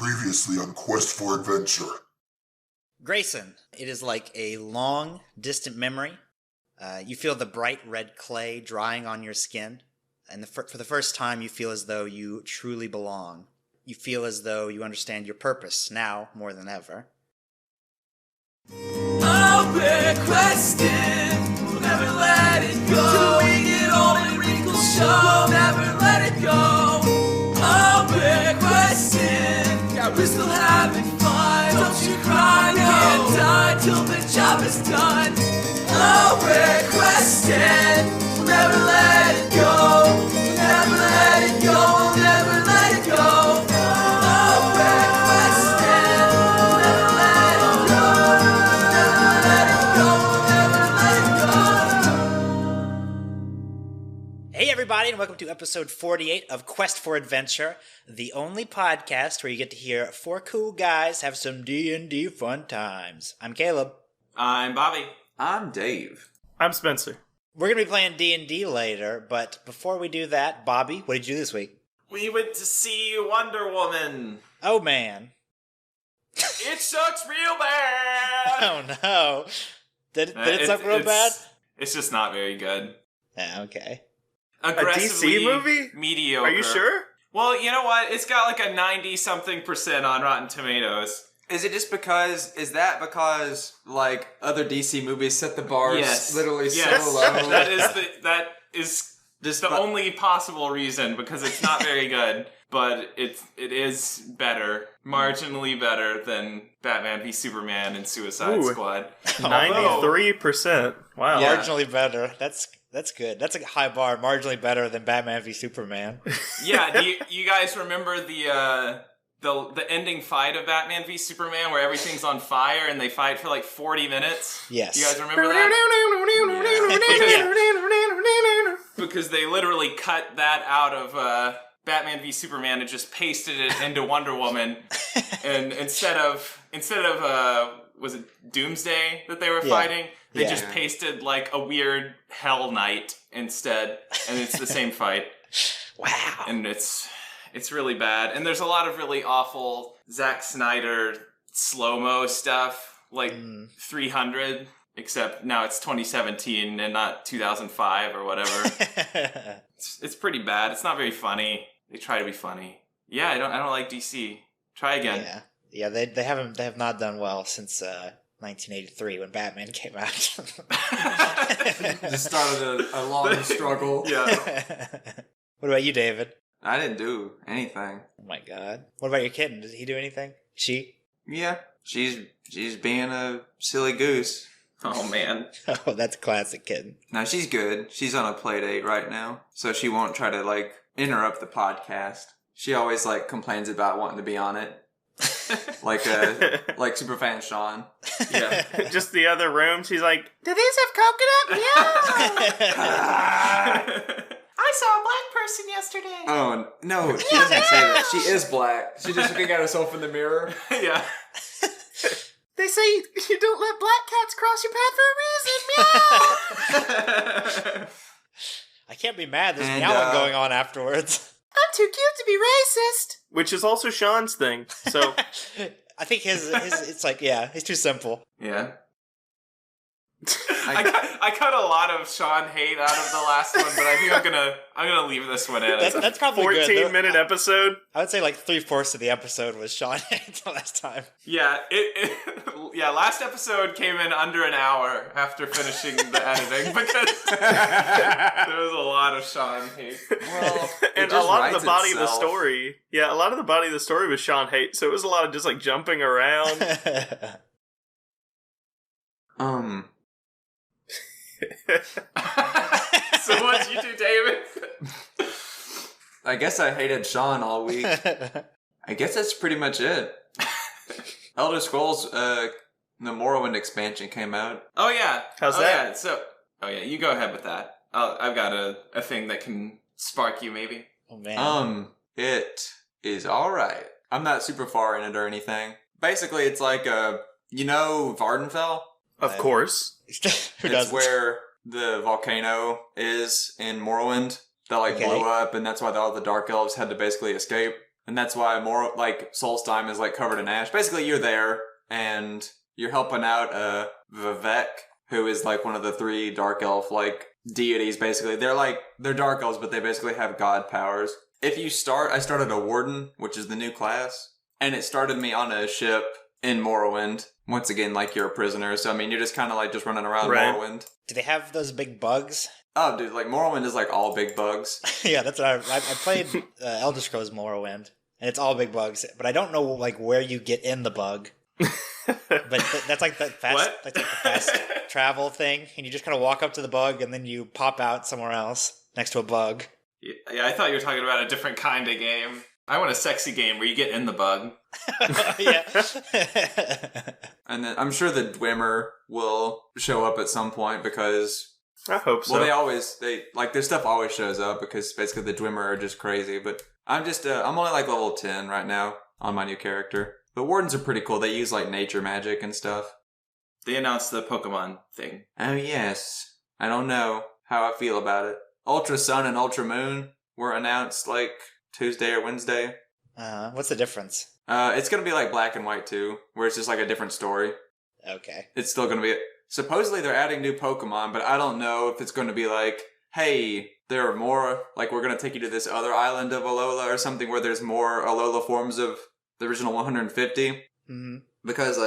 Previously on Quest for Adventure. Grayson, it is like a long, distant memory. You feel the bright red clay drying on your skin, and for the first time you feel as though you truly belong. You feel as though you understand your purpose, now more than ever. Oh, we're questing, we'll never let it go. Doing it all in wrinkles show, never let it go. Oh, we're questing, yeah, we're still having fun. Don't you cry, no. Can't die till the job is done. Oh, we're questing, we'll never let it go. We'll never let it go, we'll never let it go. Oh, we're questing, we'll never let it go. Hey everybody, and welcome to episode 48 of Quest for Adventure, the only podcast where you get to hear four cool guys have some D&D fun times. I'm Caleb. I'm Bobby. I'm Dave. I'm Spencer. We're going to be playing D&D later, but before we do that, Bobby, what did you do this week? We went to see Wonder Woman. Oh man. It sucks real bad. Oh no. Did it suck real bad? It's just not very good. Yeah, okay. Aggressively DC movie? Mediocre. Are you sure? Well, you know what? It's got like a 90-something% on Rotten Tomatoes. Is that because like other DC movies set the bars literally so low? that is just the only possible reason, because it's not very good, but it is better, marginally better than Batman v Superman and Suicide Squad. 93%. Wow. Yeah. Marginally better. That's good. That's a high bar. Marginally better than Batman v Superman. Yeah, do you guys remember the ending fight of Batman v Superman where everything's on fire and they fight for like 40 minutes? Yes. Do you guys remember that? Because they literally cut that out of Batman v Superman and just pasted it into Wonder Woman. And instead of was it Doomsday that they were fighting? They just pasted like a weird Hell Knight instead, and it's the same fight. Wow. And it's really bad. And there's a lot of really awful Zack Snyder slow-mo stuff, like 300, except now it's 2017 and not 2005 or whatever. It's pretty bad. It's not very funny. They try to be funny. Yeah, I don't like DC. Try again. Yeah, they have not done well since 1983 when Batman came out. Just started a long struggle. Yeah. What about you, David? I didn't do anything. Oh my god. What about your kitten? Did he do anything? She? Yeah, she's being a silly goose. Oh, man. Oh, that's classic kitten. No, she's good. She's on a play date right now, so she won't try to like interrupt the podcast. She always like complains about wanting to be on it. like Superfan Sean. Yeah. Just the other room, she's like, do these have coconut? Yeah. I saw a black person yesterday. Oh, no, she doesn't say that. She is black. She's just looking at herself in the mirror. Yeah. They say you don't let black cats cross your path for a reason. Meow. I can't be mad. There's And, meowing going on afterwards. I'm too cute to be racist. Which is also Sean's thing, so... I think his it's like, he's too simple. Yeah. I cut a lot of Sean hate out of the last one, but I think I'm gonna leave this one in. That's probably 14-minute episode. I would say like 3/4 of the episode was Sean hate the last time. Yeah, last episode came in under an hour after finishing the editing because there was a lot of Sean hate. Well, and a lot of the body of the story. Yeah, a lot of the body of the story was Sean hate, so it was a lot of just like jumping around. So what'd you do, David? I guess I hated Sean all week. I guess that's pretty much it. Elder Scrolls, the Morrowind expansion came out. Oh yeah. How's that? Yeah, you go ahead with that. I've got a thing that can spark you, maybe. Oh man. It is alright. I'm not super far in it or anything. Basically, it's like Vardenfell? Of course. It's where the volcano is in Morrowind that blew up, and that's why all the Dark Elves had to basically escape. and that's why more like Solstheim is like covered in ash. Basically, you're there and you're helping out Vivek, who is like one of the 3 dark elf like deities. Basically, they're dark elves, but they basically have god powers. If you start, I started a warden, which is the new class, and it started me on a ship in Morrowind. Once again, like you're a prisoner, so I mean, you're just kind of like just running around Right. Morrowind. Do they have those big bugs? Oh, dude, like Morrowind is like all big bugs. Yeah, that's what I played Elder Scrolls Morrowind, and it's all big bugs. But I don't know like where you get in the bug. But that's like the fast, What? that's like the fast travel thing, and you just kind of walk up to the bug, and then you pop out somewhere else next to a bug. Yeah, I thought you were talking about a different kind of game. I want a sexy game where you get in the bug. Yeah. And then I'm sure the Dwemer will show up at some point because, I hope so. well, they like their stuff always shows up because basically the Dwemer are just crazy. But I'm only like level 10 right now on my new character. But Wardens are pretty cool. They use like nature magic and stuff. They announced the Pokemon thing. Oh yes. I don't know how I feel about it. Ultra Sun and Ultra Moon were announced like Tuesday or Wednesday. What's the difference? It's gonna be like Black and White 2, where it's just like a different story. Okay. It's still gonna be... Supposedly they're adding new Pokemon, but I don't know if it's gonna be like, hey, there are more... Like, we're gonna take you to this other island of Alola or something where there's more Alola forms of the original 150. Mm-hmm. Because,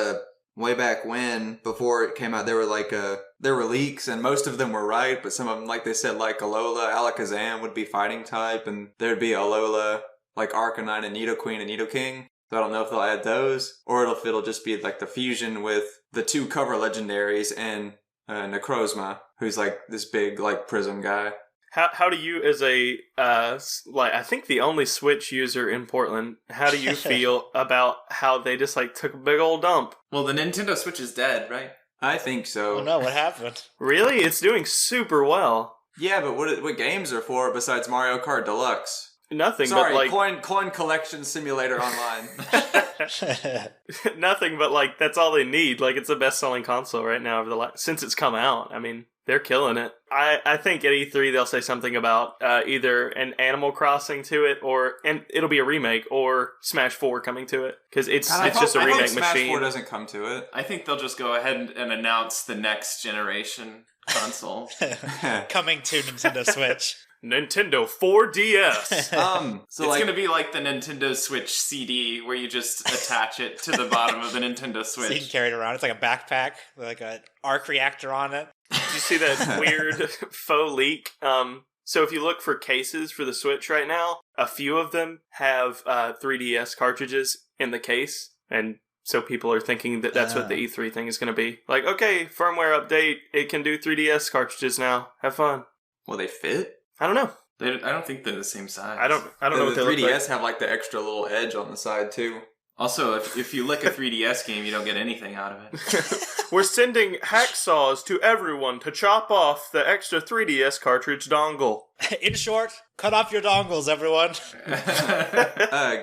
way back when, before it came out, there were leaks, and most of them were right, but some of them, like they said, like Alola, Alakazam would be fighting type, and there'd be Alola, like Arcanine and Nidoqueen and Nidoking. So I don't know if they'll add those, or if it'll just be like the fusion with the 2 cover legendaries and Necrozma, who's like this big like prism guy. How do you, as a like I think the only Switch user in Portland, how do you feel about how they just like took a big old dump? Well, the Nintendo Switch is dead, right? I think so. Oh no, what happened? Really, it's doing super well. Yeah, but what games are for besides Mario Kart Deluxe? Nothing Sorry, but like coin collection simulator online. nothing but like that's all they need. Like it's the best selling console right now since it's come out. I mean, they're killing it. I think at E3 they'll say something about either an Animal Crossing to it, and it'll be a remake, or Smash 4 coming to it, because it's just a I remake hope Smash machine. 4 doesn't come to it. I think they'll just go ahead and announce the next generation console. Coming to Nintendo Switch. Nintendo 4DS. So It's like, gonna be like the Nintendo Switch CD, where you just attach it to the bottom of the Nintendo So you can Switch. carry it around. It's like a backpack with like an arc reactor on it. Did you see that weird faux leak? So if you look for cases for the Switch right now, a few of them have 3DS cartridges in the case, and so people are thinking that that's what the E3 thing is going to be. Like, okay, firmware update, it can do 3DS cartridges now. Have fun. will they fit? I don't know. I don't think they're the same size. I don't know what The they 3DS look like. have like the extra little edge on the side too. Also, if you lick a 3DS game, you don't get anything out of it. We're sending hacksaws to everyone to chop off the extra 3DS cartridge dongle. In short, cut off your dongles, everyone.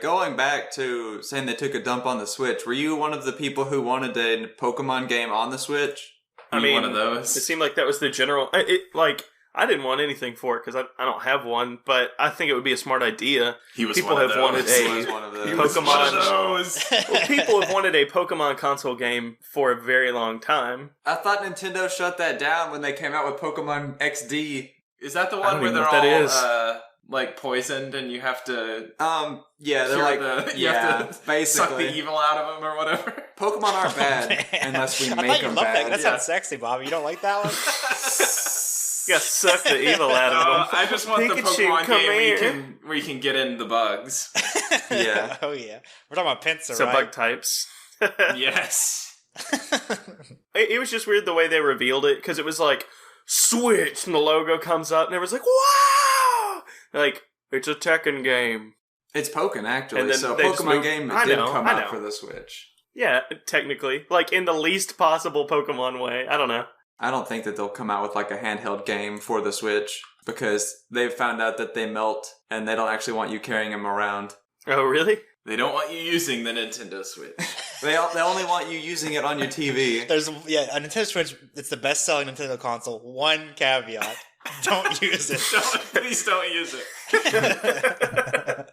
Going back to saying they took a dump on the Switch, were you one of the people who wanted a Pokemon game on the Switch? I mean, one of those. It seemed like that was the general... I didn't want anything for it because I don't have one, but I think it would be a smart idea. He was People one of have those. wanted He a was one of those. He was Pokemon. one of those. Well, people have wanted a Pokemon console game for a very long time. I thought Nintendo shut that down when they came out with Pokemon XD. Is that the I one don't where even they're know what that all is. like poisoned and you have to Yeah, they're cure like, you have to suck the basically. evil out of them or whatever? Pokemon aren't bad Man. unless we I make thought you them loved bad. that. That sounds sexy, Bobby. You don't like that one? You gotta suck the evil out of them. I just want the Pikachu, Pokemon come game where you can get in the bugs. Yeah. Oh, yeah. We're talking about Pinsir, So right? bug types. Yes. It was just weird the way they revealed it, because it was like, Switch, and the logo comes up, and everyone's like, wow! Like, it's a Tekken game. It's Pokken, actually. And then So they just Pokemon moved- game I did know, come I out know. for the Switch. Yeah, technically. Like, in the least possible Pokemon way. I don't know. I don't think that they'll come out with like a handheld game for the Switch because they've found out that they melt and they don't actually want you carrying them around. Oh, really? They don't want you using the Nintendo Switch. They only want you using it on your TV. There's a Nintendo Switch. It's the best-selling Nintendo console. One caveat: don't use it. Please don't use it.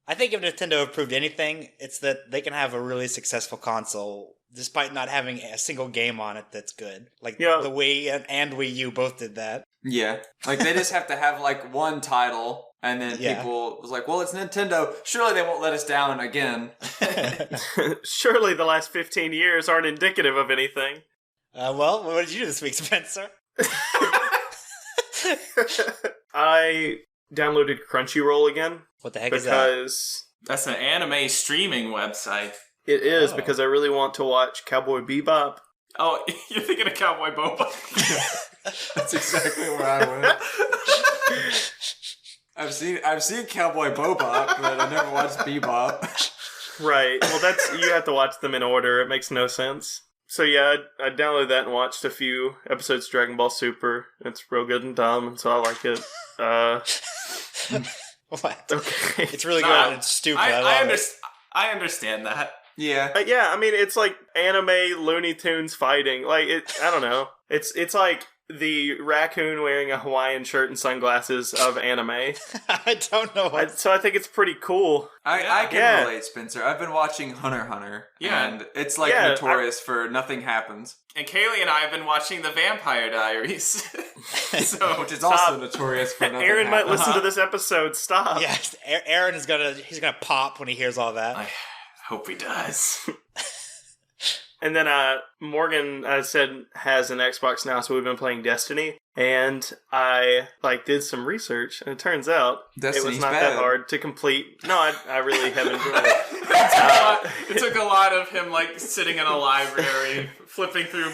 I think if Nintendo have proved anything, it's that they can have a really successful console despite not having a single game on it that's good. Like Yeah. the Wii and Wii U both did that. Yeah. Like, they just have to have, like, one title, and then Yeah. people was like, well, it's Nintendo. Surely they won't let us down again. Surely the last 15 years aren't indicative of anything. Well, what did you do this week, Spencer? I downloaded Crunchyroll again What the heck is that? because That's an anime streaming website. it is Oh. because I really want to watch Cowboy Bebop. Oh, you're thinking of Cowboy Boba. That's exactly where I went. I've seen Cowboy Bebop, but I never watched Bebop. Right. Well, that's you have to watch them in order. It makes no sense. So yeah, I downloaded that and watched a few episodes of Dragon Ball Super. It's real good and dumb, and so I like it. What? Okay. It's really No, good and it's stupid. I, I love it. I understand that. Yeah. Yeah, I mean it's like anime Looney Tunes fighting. Like it, I don't know. It's like the raccoon wearing a Hawaiian shirt and sunglasses of anime. I don't know what. So I think it's pretty cool. I can Yeah. relate, Spencer. I've been watching Hunter x Hunter. Yeah. And it's like Yeah, notorious for nothing happens. And Kaylee and I have been watching The Vampire Diaries. So, Which is also notorious for nothing Aaron might happens. listen to this episode. Stop. Yes, Aaron is he's gonna pop when he hears all that. I hope he does. And then Morgan, I said, has an Xbox now, so we've been playing Destiny. And I did some research, and it turns out it was Destiny's not bad. that hard to complete. No, I really have enjoyed it. It took a lot of him sitting in a library, flipping through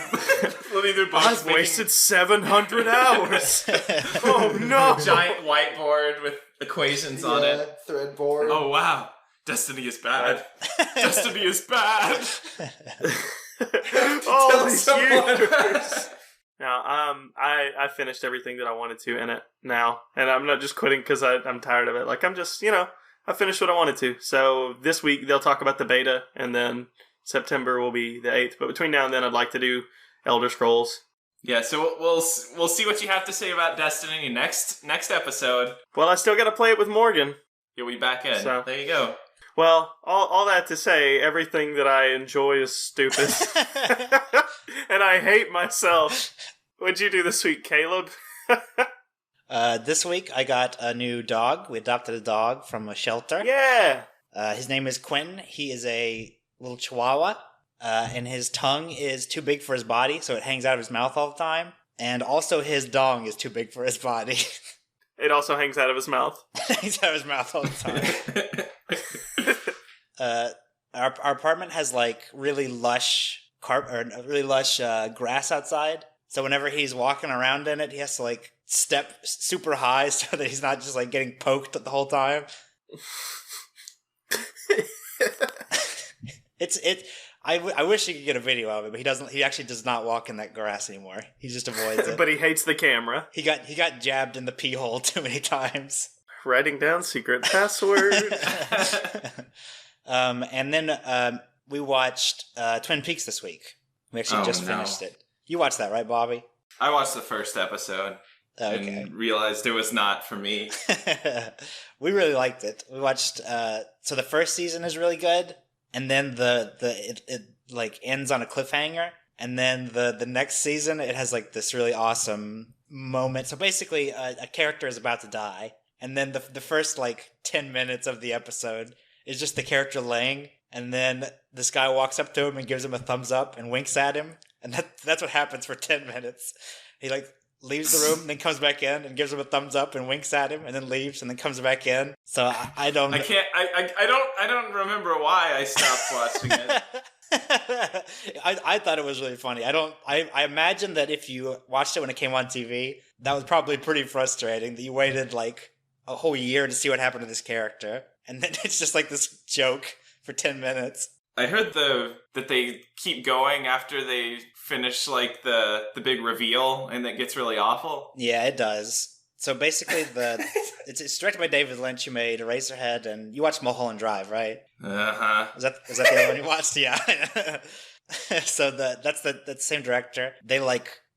books. I've wasted 700 hours. Oh no! Giant whiteboard with equations on it. Threadboard. Oh wow, Destiny is bad. Destiny is bad. All these someone. years. Now, I finished everything that I wanted to in it now, and I'm not just quitting because I'm tired of it. I'm just, I finished what I wanted to. So this week they'll talk about the beta, and then September will be the 8th. But between now and then, I'd like to do Elder Scrolls. Yeah, so we'll see what you have to say about Destiny next episode. Well, I still got to play it with Morgan. You'll be back in. So- There you go. Well, all that to say, everything that I enjoy is stupid, and I hate myself. What'd you do this week, Caleb? This week I got a new dog. We adopted a dog from a shelter. Yeah. His name is Quentin. He is a little chihuahua, and his tongue is too big for his body, so it hangs out of his mouth all the time. And also his dong is too big for his body. It also hangs out of his mouth. It hangs out of his mouth all the time. Our apartment has really lush grass outside. So whenever he's walking around in it, he has to step super high so that he's not just getting poked the whole time. I wish you could get a video of it, but he doesn't. He actually does not walk in that grass anymore. He just avoids it. But he hates the camera. He got jabbed in the pee hole too many times. Writing down secret password. And then we watched Twin Peaks this week. We actually just finished it. You watched that, right, Bobby? I watched the first episode Okay. and realized it was not for me. We really liked it. We watched. So the first season is really good, and then it ends on a cliffhanger, and then the next season it has this really awesome moment. So basically, a character is about to die, and then the first 10 minutes of the episode is just the character laying, and then this guy walks up to him and gives him a thumbs up and winks at him, and that's what happens for 10 minutes. He leaves the room and then comes back in and gives him a thumbs up and winks at him and then leaves and then comes back in. So I don't. I can't. I don't remember why I stopped watching it. I thought it was really funny. I imagine that if you watched it when it came on TV, that was probably pretty frustrating that you waited a whole year to see what happened to this character, and then it's just this joke for 10 minutes. I heard that they keep going after they finish the big reveal, and it gets really awful. Yeah, it does. So basically, it's directed by David Lynch, who made Eraserhead, and you watched Mulholland Drive, right? Is that the other one you watched? Yeah. So that's the same director. They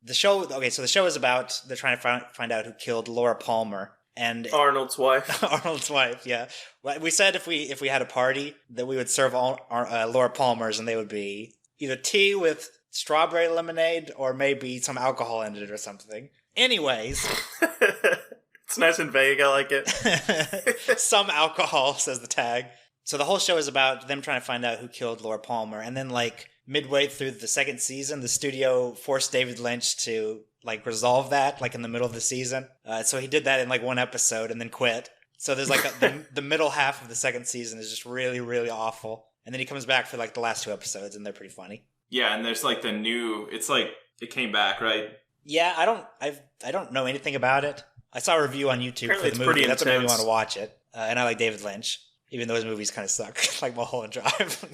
the show. Okay, so the show is about they're trying to find out who killed Laura Palmer, And Arnold's wife. Arnold's wife, yeah. Well, we said if we had a party that we would serve all Laura Palmer's, and they would be either tea with strawberry lemonade or maybe some alcohol in it or something. Anyways, It's nice and vague. I like it. some alcohol, says the tag. So the whole show is about them trying to find out who killed Laura Palmer, and then like midway through the second season, the studio forced David Lynch to like resolve that, like in the middle of the season. So he did that in like one episode and then quit. So there's like the middle half of the second season is just really, really awful, and then he comes back for like the last 2 episodes, and they're pretty funny. Yeah, and there's like the new. It's like it came back, right? Yeah, I don't know anything about it. I saw a review on YouTube Apparently for the it's movie. pretty That's what made me intense. want to watch it. And I like David Lynch, even though his movies kind of suck, like Mulholland Drive.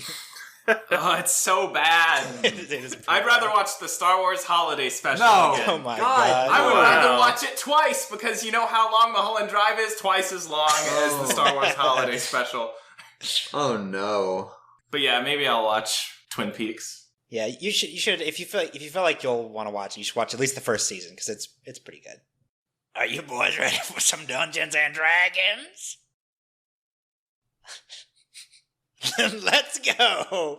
Oh, it's so bad. It is pretty I'd rather bad. watch the Star Wars Holiday Special No. again. Oh my God. god! I would Wow. rather watch it twice because you know how long Mulholland Drive is? Twice as long as the Star Wars Holiday Special. Oh no. But yeah, maybe I'll watch Twin Peaks. Yeah, you should if you feel like you'll want to watch it, you should watch at least the first season because it's pretty good. Are you boys ready for some Dungeons and Dragons? Then let's go.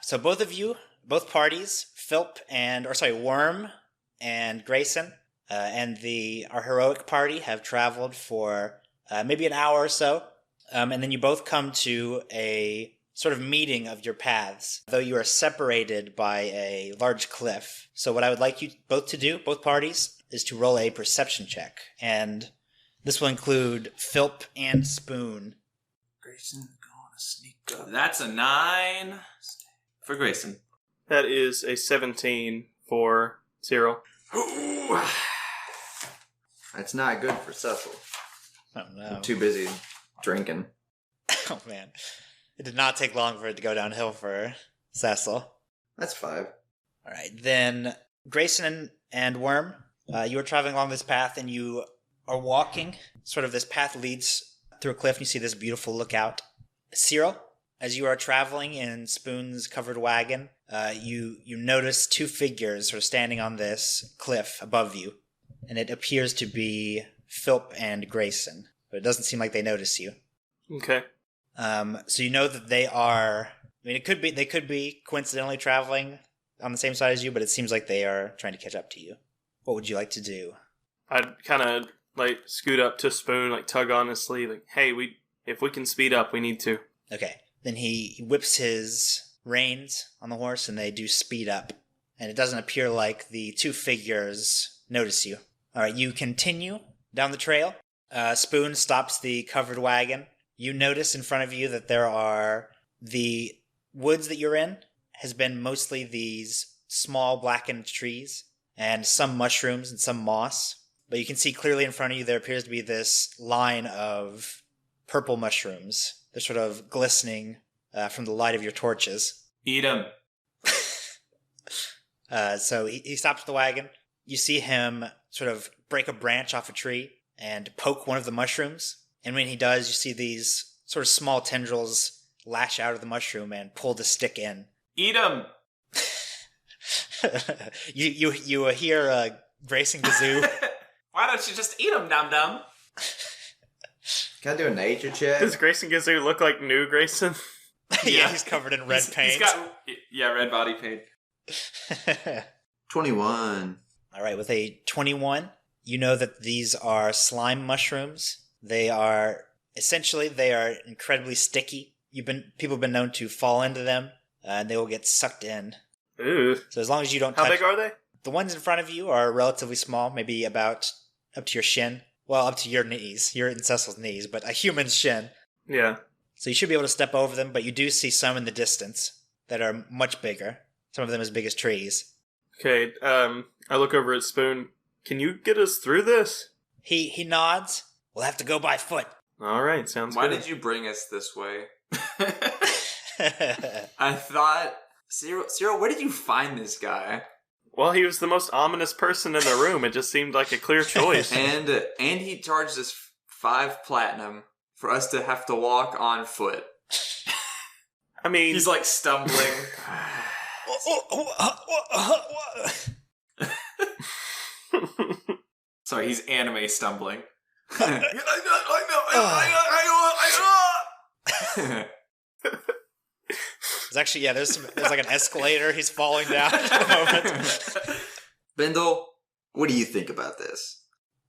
So both parties, Worm and Grayson, and our heroic party have traveled for maybe an hour or so, and then you both come to a sort of meeting of your paths, though you are separated by a large cliff. So what I would like you both to do, both parties, is to roll a perception check, and this will include Philp and Spoon. Grayson gonna sneak up. That's a 9 for Grayson. That is a 17 for Cyril. Ooh. That's not good for Cecil. Oh no. I'm too busy drinking. Oh man. It did not take long for it to go downhill for Cecil. That's 5. All right, then Grayson and Worm, you are traveling along this path and you are walking. Sort of this path leads through a cliff and you see this beautiful lookout. Cyril, as you are traveling in Spoon's covered wagon, you notice 2 figures sort of standing on this cliff above you. And it appears to be Philp and Grayson, but it doesn't seem like they notice you. Okay. So you know that they are. I mean, they could be coincidentally traveling on the same side as you, but it seems like they are trying to catch up to you. What would you like to do? I'd kind of like scoot up to Spoon, like tug on his sleeve, like, "Hey, if we can speed up, we need to." Okay. Then he whips his reins on the horse, and they do speed up. And it doesn't appear like the 2 figures notice you. All right, you continue down the trail. Spoon stops the covered wagon. You notice in front of you that there are the woods that you're in has been mostly these small blackened trees and some mushrooms and some moss. But you can see clearly in front of you there appears to be this line of purple mushrooms. They're sort of glistening from the light of your torches. Eat him. So he stops the wagon. You see him sort of break a branch off a tree and poke one of the mushrooms. And when he does, you see these sort of small tendrils lash out of the mushroom and pull the stick in. Eat him. You hear Grayson Gazoo. Why don't you just eat him, dum-dum? Can I do a nature check? Does Grayson Gazoo look like new Grayson? Yeah, he's covered in red paint. He's got, red body paint. 21. All right, with a 21, you know that these are slime mushrooms. They are incredibly sticky. People have been known to fall into them, and they will get sucked in. Ooh. So as long as you don't How touch, big are they? The ones in front of you are relatively small, maybe about up to your shin. Well, up to your knees. You're in Cecil's knees, but a human's shin. Yeah. So you should be able to step over them, but you do see some in the distance that are much bigger. Some of them as big as trees. Okay, I look over at Spoon. Can you get us through this? He nods. We'll have to go by foot. All right, sounds Why good. did you bring us this way? I thought... Cyril, where did you find this guy? Well, he was the most ominous person in the room. It just seemed like a clear choice. And he charged us 5 platinum for us to have to walk on foot. I mean... He's like stumbling. Sorry, he's anime stumbling. I know. There's actually, yeah, there's like an escalator. He's falling down at the moment. Bindle, what do you think about this?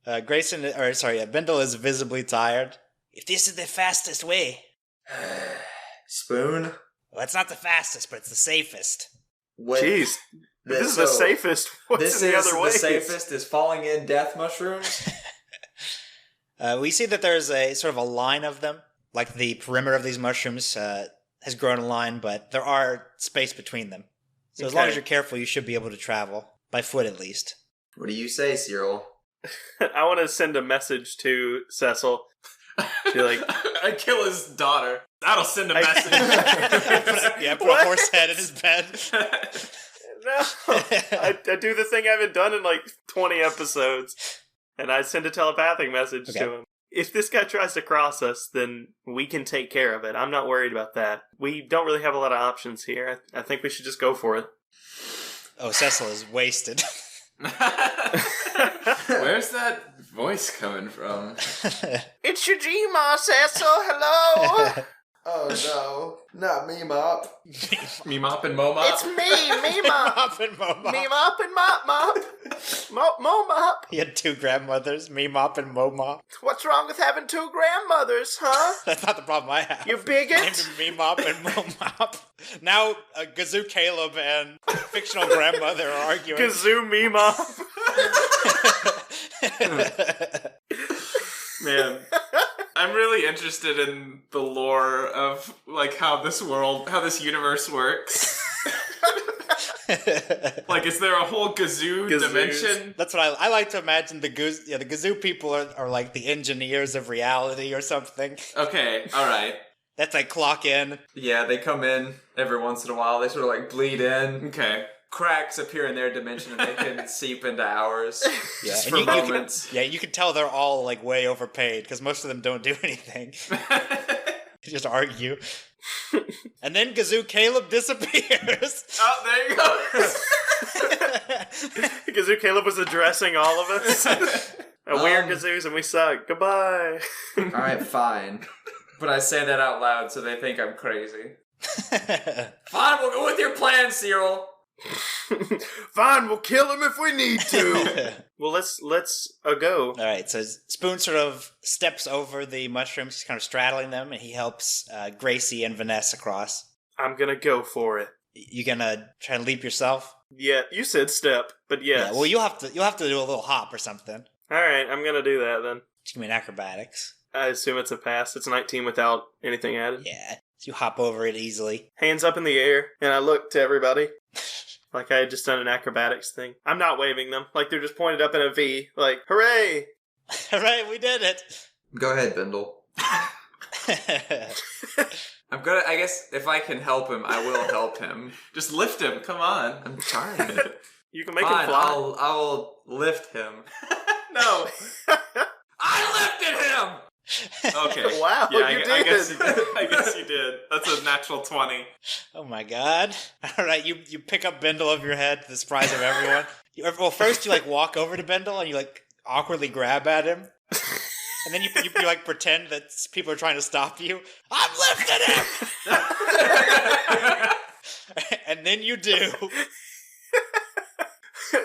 Bindle is visibly tired. If this is the fastest way. Spoon? Well, it's not the fastest, but it's the safest. Jeez. This is the safest. What's in the other way? The safest is falling in death mushrooms? We see that there's a sort of a line of them. Like the perimeter of these mushrooms has grown a line, but there are space between them. So as long as you're careful, you should be able to travel. By foot, at least. What do you say, Cyril? I want to send a message to Cecil. Be like, I kill his daughter. That'll send a message. Put a horse head in his bed. No. I do the thing I haven't done in like 20 episodes. And I send a telepathic message to him. If this guy tries to cross us, then we can take care of it. I'm not worried about that. We don't really have a lot of options here. I think we should just go for it. Oh, Cecil is wasted. Where's that voice coming from? It's Shijima, Cecil. Hello. Oh no, not me, Mop. Me Mop and Mo Mop? It's me, Mop. Mop and Mo-Mop. Me Mop and Mop. Mo Mop. He had 2 grandmothers, Me-Mop and Mo-Mop. What's wrong with having 2 grandmothers, huh? That's not the problem I have. You bigot. Named him Me-Mop and Mo-Mop. Now, Gazoo Caleb and fictional grandmother are arguing. Gazoo Me Mop. Man, I'm really interested in the lore of like how this universe works. Like, is there a whole Gazoo dimension? That's what I like to imagine. The Gazoo people are like the engineers of reality or something. Okay, all right. That's like clock in. Yeah, they come in every once in a while. They sort of like bleed in. Okay. Cracks appear in their dimension and they can seep into ours. Yeah, Just and for you can, moments. you can tell they're all like way overpaid because most of them don't do anything. They just argue. And then Gazoo Caleb disappears. Oh, there you go. Gazoo Caleb was addressing all of us. We're Gazoos and we suck. Goodbye. Alright, fine. But I say that out loud so they think I'm crazy. Fine, we'll go with your plan, Cyril. Fine, we'll kill him if we need to. Well, let's go. All right, so Spoon sort of steps over the mushrooms, he's kind of straddling them, and he helps Gracie and Vanessa across. I'm gonna go for it. You gonna try and leap yourself? Yeah, you said step, but yes. Yeah. Well, you'll have to do a little hop or something. All right, I'm gonna do that then. Just give me an acrobatics. I assume it's a pass. It's 19 without anything added. Yeah, so you hop over it easily. Hands up in the air, and I look to everybody. Like I had just done an acrobatics thing. I'm not waving them. Like they're just pointed up in a V. Like, hooray! All right, we did it. Go ahead, Bindle. I guess if I can help him, I will help him. Just lift him. Come on. I'm trying. You can make Fine, him fly. I will lift him. No. I lifted him! Okay. Wow, Yeah, you I did. guess you did. That's a natural 20. Oh my god. All right, you pick up Bindle over your head to the surprise of everyone. Well, first you like walk over to Bindle and you like awkwardly grab at him. And then you like pretend that people are trying to stop you. I'm lifting him! And then you do.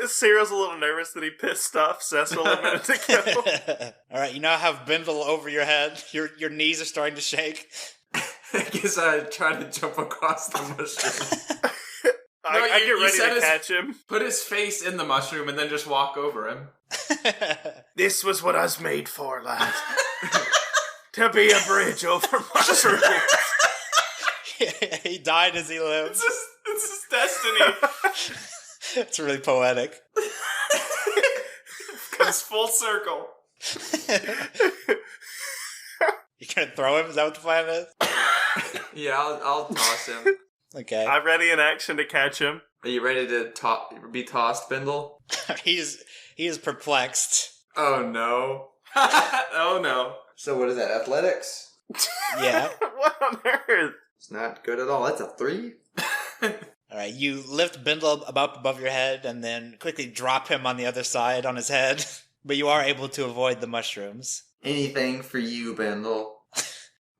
Cyril's a little nervous that he pissed off Cecil a minute ago. All right, you now have Bindle over your head. Your knees are starting to shake. I guess I tried to jump across the mushroom. I you get ready said to his- catch him. Put his face in the mushroom and then just walk over him. This was what I was made for, lad. To be a bridge over mushrooms. He died as he lived. It's his destiny. It's really poetic. Comes full circle. You gonna throw him? Is that what the plan is? Yeah, I'll toss him. Okay. I'm ready in action to catch him. Are you ready to be tossed, Bindle? He is perplexed. Oh no. Oh no. So what is that, athletics? Yeah. What on earth? It's not good at all. That's a 3? Alright, you lift Bindle up above your head and then quickly drop him on the other side on his head. But you are able to avoid the mushrooms. Anything for you, Bindle.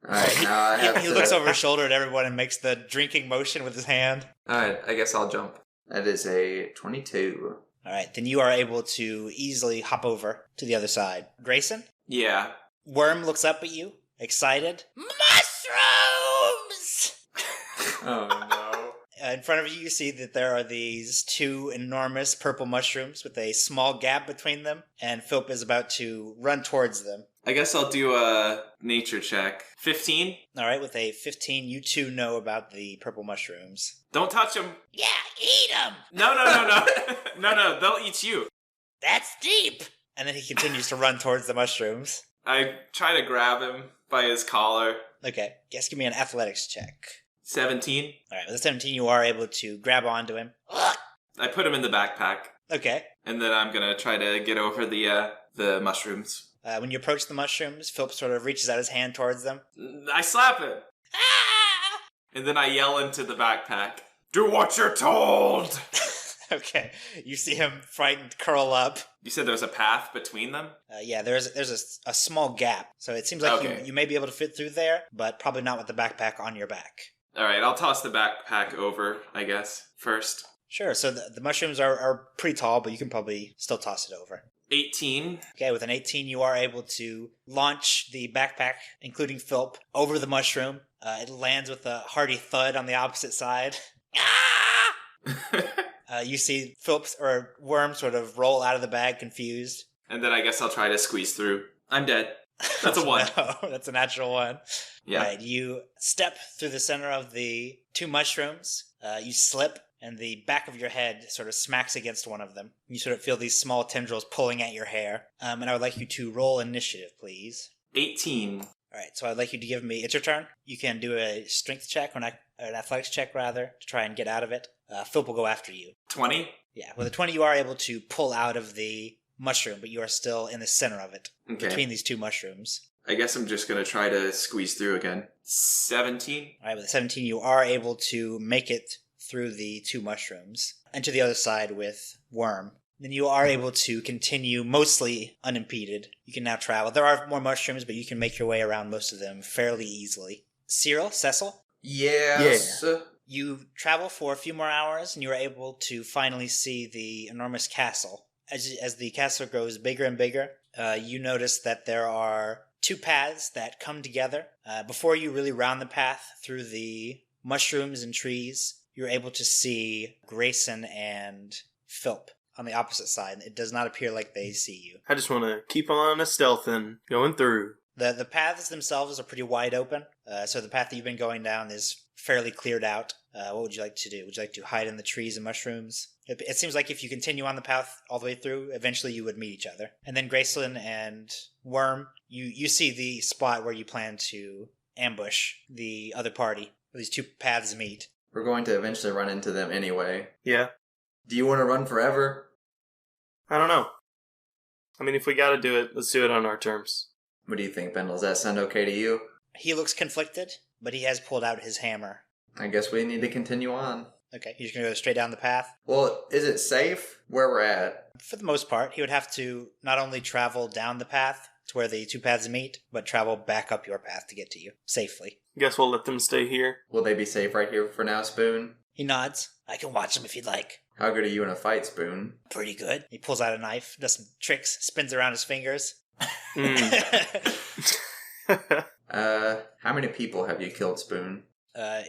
Alright, now I have He to... looks over his shoulder at everyone and makes the drinking motion with his hand. Alright, I guess I'll jump. That is a 22. Alright, then you are able to easily hop over to the other side. Grayson? Yeah. Worm looks up at you, excited. Mushrooms! Oh no. In front of you, you see that there are these two enormous purple mushrooms with a small gap between them, and Philip is about to run towards them. I guess I'll do a nature check. 15? Alright, with a 15, you two know about the purple mushrooms. Don't touch him. Yeah, eat them! No. No, they'll eat you. That's deep! And then he continues to run towards the mushrooms. I try to grab him by his collar. Okay, guess give me an athletics check. 17. Alright, with a 17, you are able to grab onto him. I put him in the backpack. Okay. And then I'm gonna try to get over the mushrooms. When you approach the mushrooms, Philip sort of reaches out his hand towards them. I slap him. Ah! And then I yell into the backpack. Do what you're told! Okay, you see him frightened curl up. You said there was a path between them? Yeah, there's a small gap, so it seems like Okay. you may be able to fit through there, but probably not with the backpack on your back. Alright, I'll toss the backpack over, I guess, first. Sure, so the mushrooms are pretty tall, but you can probably still toss it over. 18. Okay, with an 18, you are able to launch the backpack, including Philp, over the mushroom. It lands with a hearty thud on the opposite side. You see Philp or Worm sort of roll out of the bag, confused. And then I guess I'll try to squeeze through. I'm dead. That's a 1. No, that's a natural one. Yeah. Right, you step through the center of the two mushrooms. You slip, and the back of your head sort of smacks against one of them. You sort of feel these small tendrils pulling at your hair. And I would like you to roll initiative, please. 18. All right, so I'd like you to give me... It's your turn. You can do a strength check, or an athletics check, rather, to try and get out of it. Philip will go after you. 20? Yeah, with a 20, you are able to pull out of the mushroom, but you are still in the center of it, Okay. between these two mushrooms. I guess I'm just gonna try to squeeze through again. 17? All right, with a 17, you are able to make it through the two mushrooms and to the other side with Worm. Then you are able to continue mostly unimpeded. You can now travel. There are more mushrooms, but you can make your way around most of them fairly easily. Cecil? Yes. You travel for a few more hours, and you are able to finally see the enormous castle. As the castle grows bigger and bigger, you notice that there are two paths that come together. Before you really round the path through the mushrooms and trees, you're able to see Grayson and Philp on the opposite side. It does not appear like they see you. I just want to keep on a stealthing, going through. The paths themselves are pretty wide open, so the path that you've been going down is fairly cleared out. What would you like to do? Would you like to hide in the trees and mushrooms? It seems like if you continue on the path all the way through, eventually you would meet each other. And then Gracelyn and Worm, you see the spot where you plan to ambush the other party, where these two paths meet. We're going to eventually run into them anyway. Yeah. Do you want to run forever? I don't know. I mean, if we gotta do it, let's do it on our terms. What do you think, Bendel? Does that sound okay to you? He looks conflicted, but he has pulled out his hammer. I guess we need to continue on. Okay, you're just going to go straight down the path? Well, is it safe where we're at? For the most part, he would have to not only travel down the path to where the two paths meet, but travel back up your path to get to you safely. Guess we'll let them stay here. Will they be safe right here for now, Spoon? He nods. I can watch them if you'd like. How good are you in a fight, Spoon? Pretty good. He pulls out a knife, does some tricks, spins around his fingers. Mm. How many people have you killed, Spoon?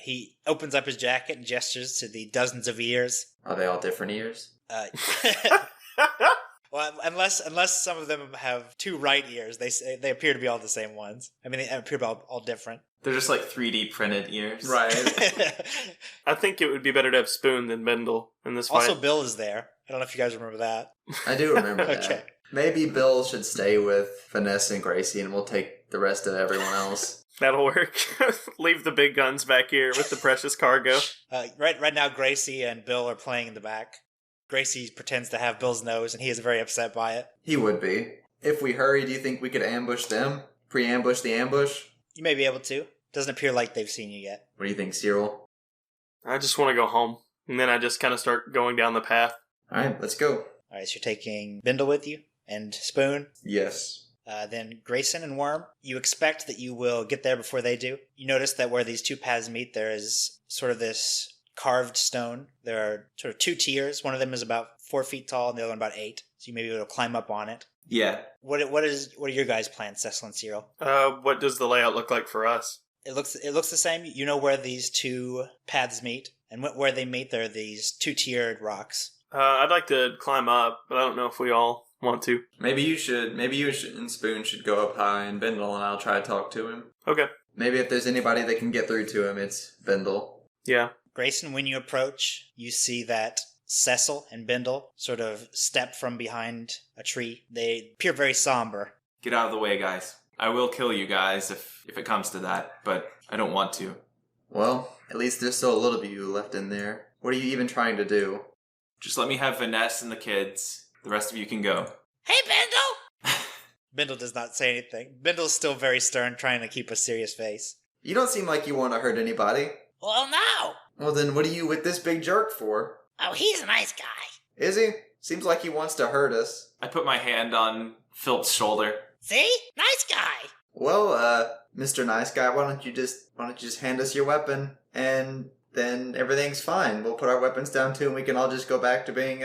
He opens up his jacket and gestures to the dozens of ears. Are they all different ears? Well, unless some of them have 2 right ears, they appear to be all the same ones. I mean, they appear to be all different. They're just like 3D printed ears. Right. I think it would be better to have Spoon than Bindle in this fight. Also, Bill is there. I don't know if you guys remember that. I do remember Okay. that. Maybe Bill should stay with Vanessa and Gracie, and we'll take the rest of everyone else. That'll work. Leave the big guns back here with the precious cargo. Right now, Gracie and Bill are playing in the back. Gracie pretends to have Bill's nose, and he is very upset by it. He would be. If we hurry, do you think we could ambush them? Pre-ambush the ambush? You may be able to. Doesn't appear like they've seen you yet. What do you think, Cyril? I just want to go home. And then I just kind of start going down the path. Alright, let's go. Alright, so you're taking Bindle with you, and Spoon. Yes. Then Grayson and Worm. You expect that you will get there before they do. You notice that where these 2 paths meet, there is sort of this carved stone. There are sort of 2 tiers. One of them is about 4 feet tall, and the other one about 8. So you may be able to climb up on it. Yeah. What are your guys' plans, Cecil and Cyril? What does the layout look like for us? It looks the same. You know where these 2 paths meet, and where they meet, there are these 2-tiered rocks. I'd like to climb up, but I don't know if we all want to. Maybe you and Spoon should go up high and Bindle, and I'll try to talk to him. Okay. Maybe if there's anybody that can get through to him, it's Bindle. Yeah. Grayson, when you approach, you see that Cecil and Bindle sort of step from behind a tree. They appear very somber. Get out of the way, guys. I will kill you guys if it comes to that, but I don't want to. Well, at least there's still a little bit of you left in there. What are you even trying to do? Just let me have Vanessa and the kids. The rest of you can go. Hey, Bindle! Bindle does not say anything. Bindle's still very stern, trying to keep a serious face. You don't seem like you want to hurt anybody. Well, no. Well, then what are you with this big jerk for? Oh, he's a nice guy. Is he? Seems like he wants to hurt us. I put my hand on Philip's shoulder. See? Nice guy. Well, Mr. Nice Guy, why don't you just hand us your weapon, and then everything's fine. We'll put our weapons down too, and we can all just go back to being,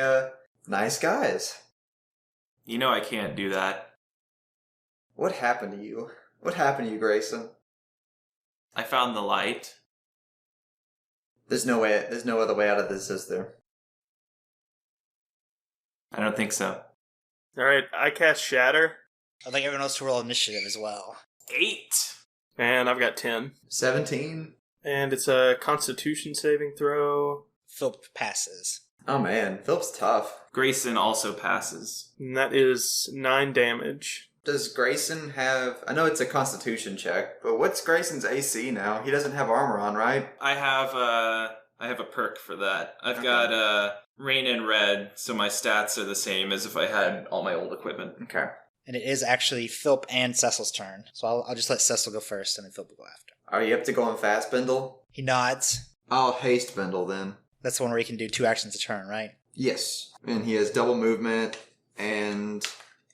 nice guys. You know I can't do that. What happened to you? What happened to you, Grayson? I found the light. There's no other way out of this, is there? I don't think so. Alright, I cast Shatter, I'd like everyone else to roll initiative as well. 8. and I've got 10. 17? And it's a Constitution saving throw. Philip passes. Oh man, Philip's tough. Grayson also passes. And that is 9 damage. Does Grayson have... I know it's a Constitution check, but what's Grayson's AC now? He doesn't have armor on, right? I have a perk for that. I've got Rain and Red, so my stats are the same as if I had all my old equipment. Okay. And it is actually Philip and Cecil's turn. So I'll just let Cecil go first, and then Philip will go after. Are you up to going fast, Bindle? He nods. I'll haste Bindle then. That's the one where he can do 2 actions a turn, right? Yes. And he has double movement and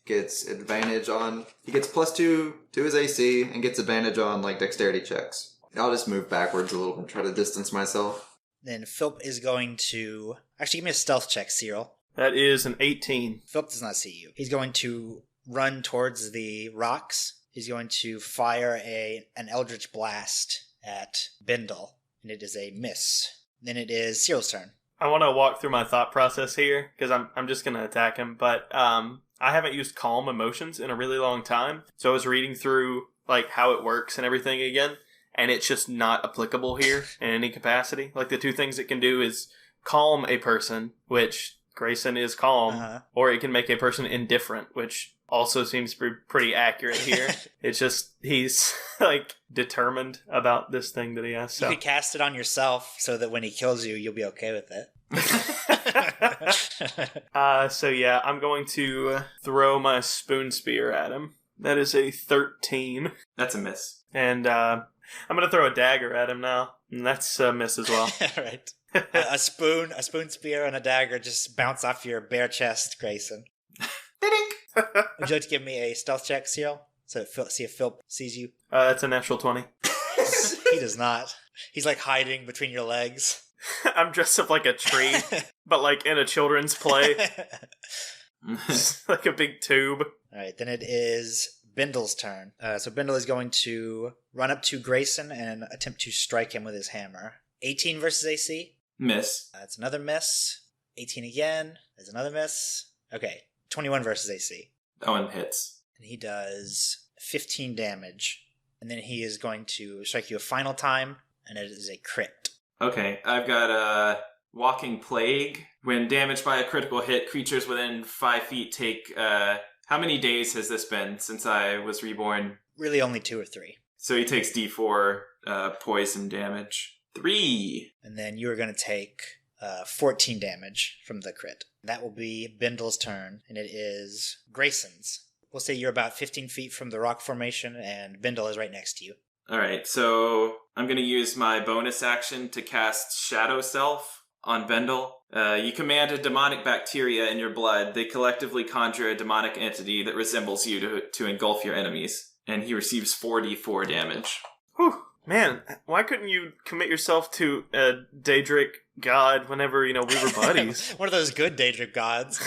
gets advantage on... He gets +2 to his AC and gets advantage on, dexterity checks. I'll just move backwards a little and try to distance myself. Then Philip is going to... Actually, give me a stealth check, Cyril. That is an 18. Philip does not see you. He's going to run towards the rocks. He's going to fire an Eldritch Blast at Bindle, and it is a miss. Then it is Cyril's turn. I want to walk through my thought process here, because I'm just going to attack him, but I haven't used calm emotions in a really long time, so I was reading through how it works and everything again, and it's just not applicable here in any capacity. The 2 things it can do is calm a person, which Grayson is calm, or it can make a person indifferent, which also seems pretty accurate here. It's just he's determined about this thing that he has. So. You could cast it on yourself so that when he kills you, you'll be okay with it. So yeah, I'm going to throw my spoon spear at him. That is a 13. That's a miss. And I'm going to throw a dagger at him now. And that's a miss as well. Right. a spoon spear, and a dagger just bounce off your bare chest, Grayson. Would you like to give me a stealth check, Cyril? So see if Phil sees you. That's a natural 20. He does not. He's hiding between your legs. I'm dressed up like a tree, but in a children's play. Like a big tube. Alright, then it is Bindle's turn. So Bindle is going to run up to Grayson and attempt to strike him with his hammer. 18 versus AC. Miss. That's another miss. 18 again. There's another miss. Okay, 21 versus AC. That one hits. And he does 15 damage. And then he is going to strike you a final time, and it is a crit. Okay, I've got a Walking Plague. When damaged by a critical hit, creatures within 5 feet take... how many days has this been since I was reborn? Really only 2 or 3. So he takes D4 poison damage. 3. And then you are going to take 14 damage from the crit. That will be Bindle's turn, and it is Grayson's. We'll say you're about 15 feet from the rock formation, and Bindle is right next to you. Alright, so I'm going to use my bonus action to cast Shadow Self on Bindle. You command a demonic bacteria in your blood. They collectively conjure a demonic entity that resembles you to engulf your enemies. And he receives 4d4 damage. Whew. Man, why couldn't you commit yourself to a Daedric god whenever, we were buddies? One of those good Daedric gods.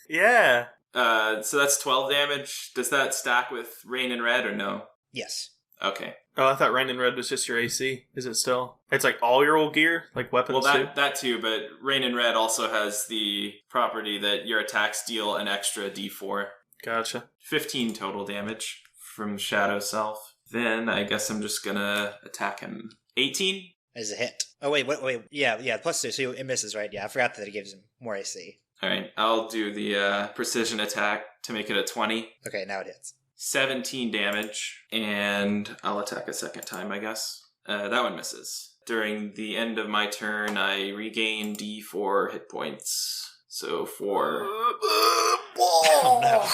Yeah. So that's 12 damage. Does that stack with Rain and Red or no? Yes. Okay. Oh, I thought Rain and Red was just your AC. Is it still? It's like all your old gear? Like weapons too? That too, but Rain and Red also has the property that your attacks deal an extra d4. Gotcha. 15 total damage from Shadow Self. Then I guess I'm just gonna attack him. 18? As a hit. Oh, wait. Yeah, plus 2, so it misses, right? Yeah, I forgot that it gives him more AC. Alright, I'll do the precision attack to make it a 20. Okay, now it hits. 17 damage, and I'll attack a second time, I guess. That one misses. During the end of my turn, I regain D4 hit points. So 4. Oh, no.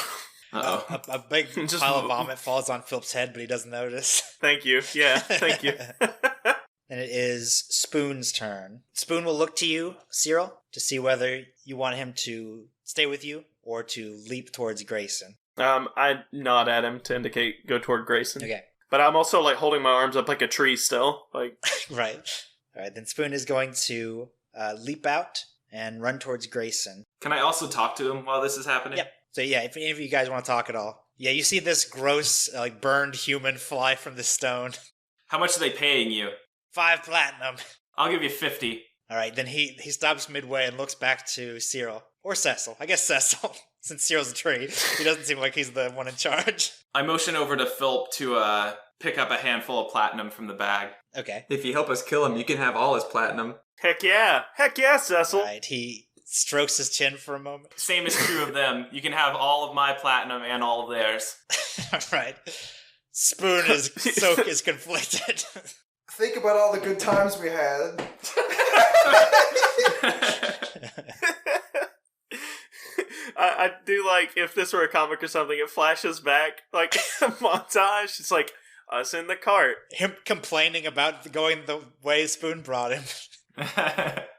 Uh-oh. A big pile of vomit falls on Philip's head, but he doesn't notice. Thank you. Yeah, thank you. Then it is Spoon's turn. Spoon will look to you, Cyril, to see whether you want him to stay with you or to leap towards Grayson. I nod at him to indicate go toward Grayson. Okay. But I'm also holding my arms up like a tree still. Right. All right, then Spoon is going to leap out and run towards Grayson. Can I also talk to him while this is happening? Yep. So yeah, if any of you guys want to talk at all. Yeah, you see this gross, burned human fly from the stone. How much are they paying you? 5 platinum. I'll give you 50. All right, then he stops midway and looks back to Cyril. Or Cecil. I guess Cecil. Since Cyril's a tree, he doesn't seem like he's the one in charge. I motion over to Philp to pick up a handful of platinum from the bag. Okay. If you help us kill him, you can have all his platinum. Heck yeah, Cecil. All right, he strokes his chin for a moment. Same is true of them. You can have all of my platinum and all of theirs. All right. Spoon is conflicted. Think about all the good times we had. I do if this were a comic or something, it flashes back, a montage. It's us in the cart. Him complaining about going the way Spoon brought him.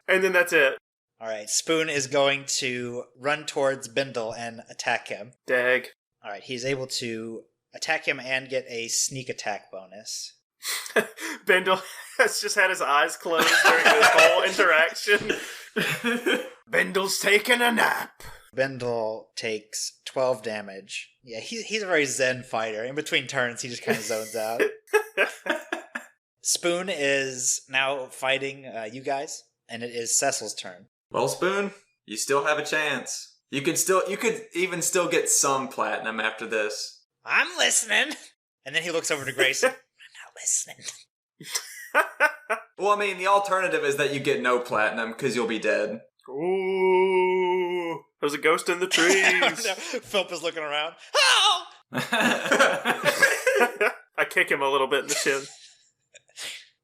And then that's it. All right, Spoon is going to run towards Bindle and attack him. Dag. All right, he's able to attack him and get a sneak attack bonus. Bindle has just had his eyes closed during this whole interaction. Bindle's taking a nap. Bindle takes 12 damage. Yeah, he's a very zen fighter. In between turns, he just kind of zones out. Spoon is now fighting you guys, and it is Cecil's turn. Well, Spoon, you still have a chance. You could even still get some platinum after this. I'm listening. And then he looks over to Grayson. I'm not listening. Well, I mean, the alternative is that you get no platinum because you'll be dead. Ooh, there's a ghost in the trees. No, Philip is looking around. Oh! I kick him a little bit in the shin.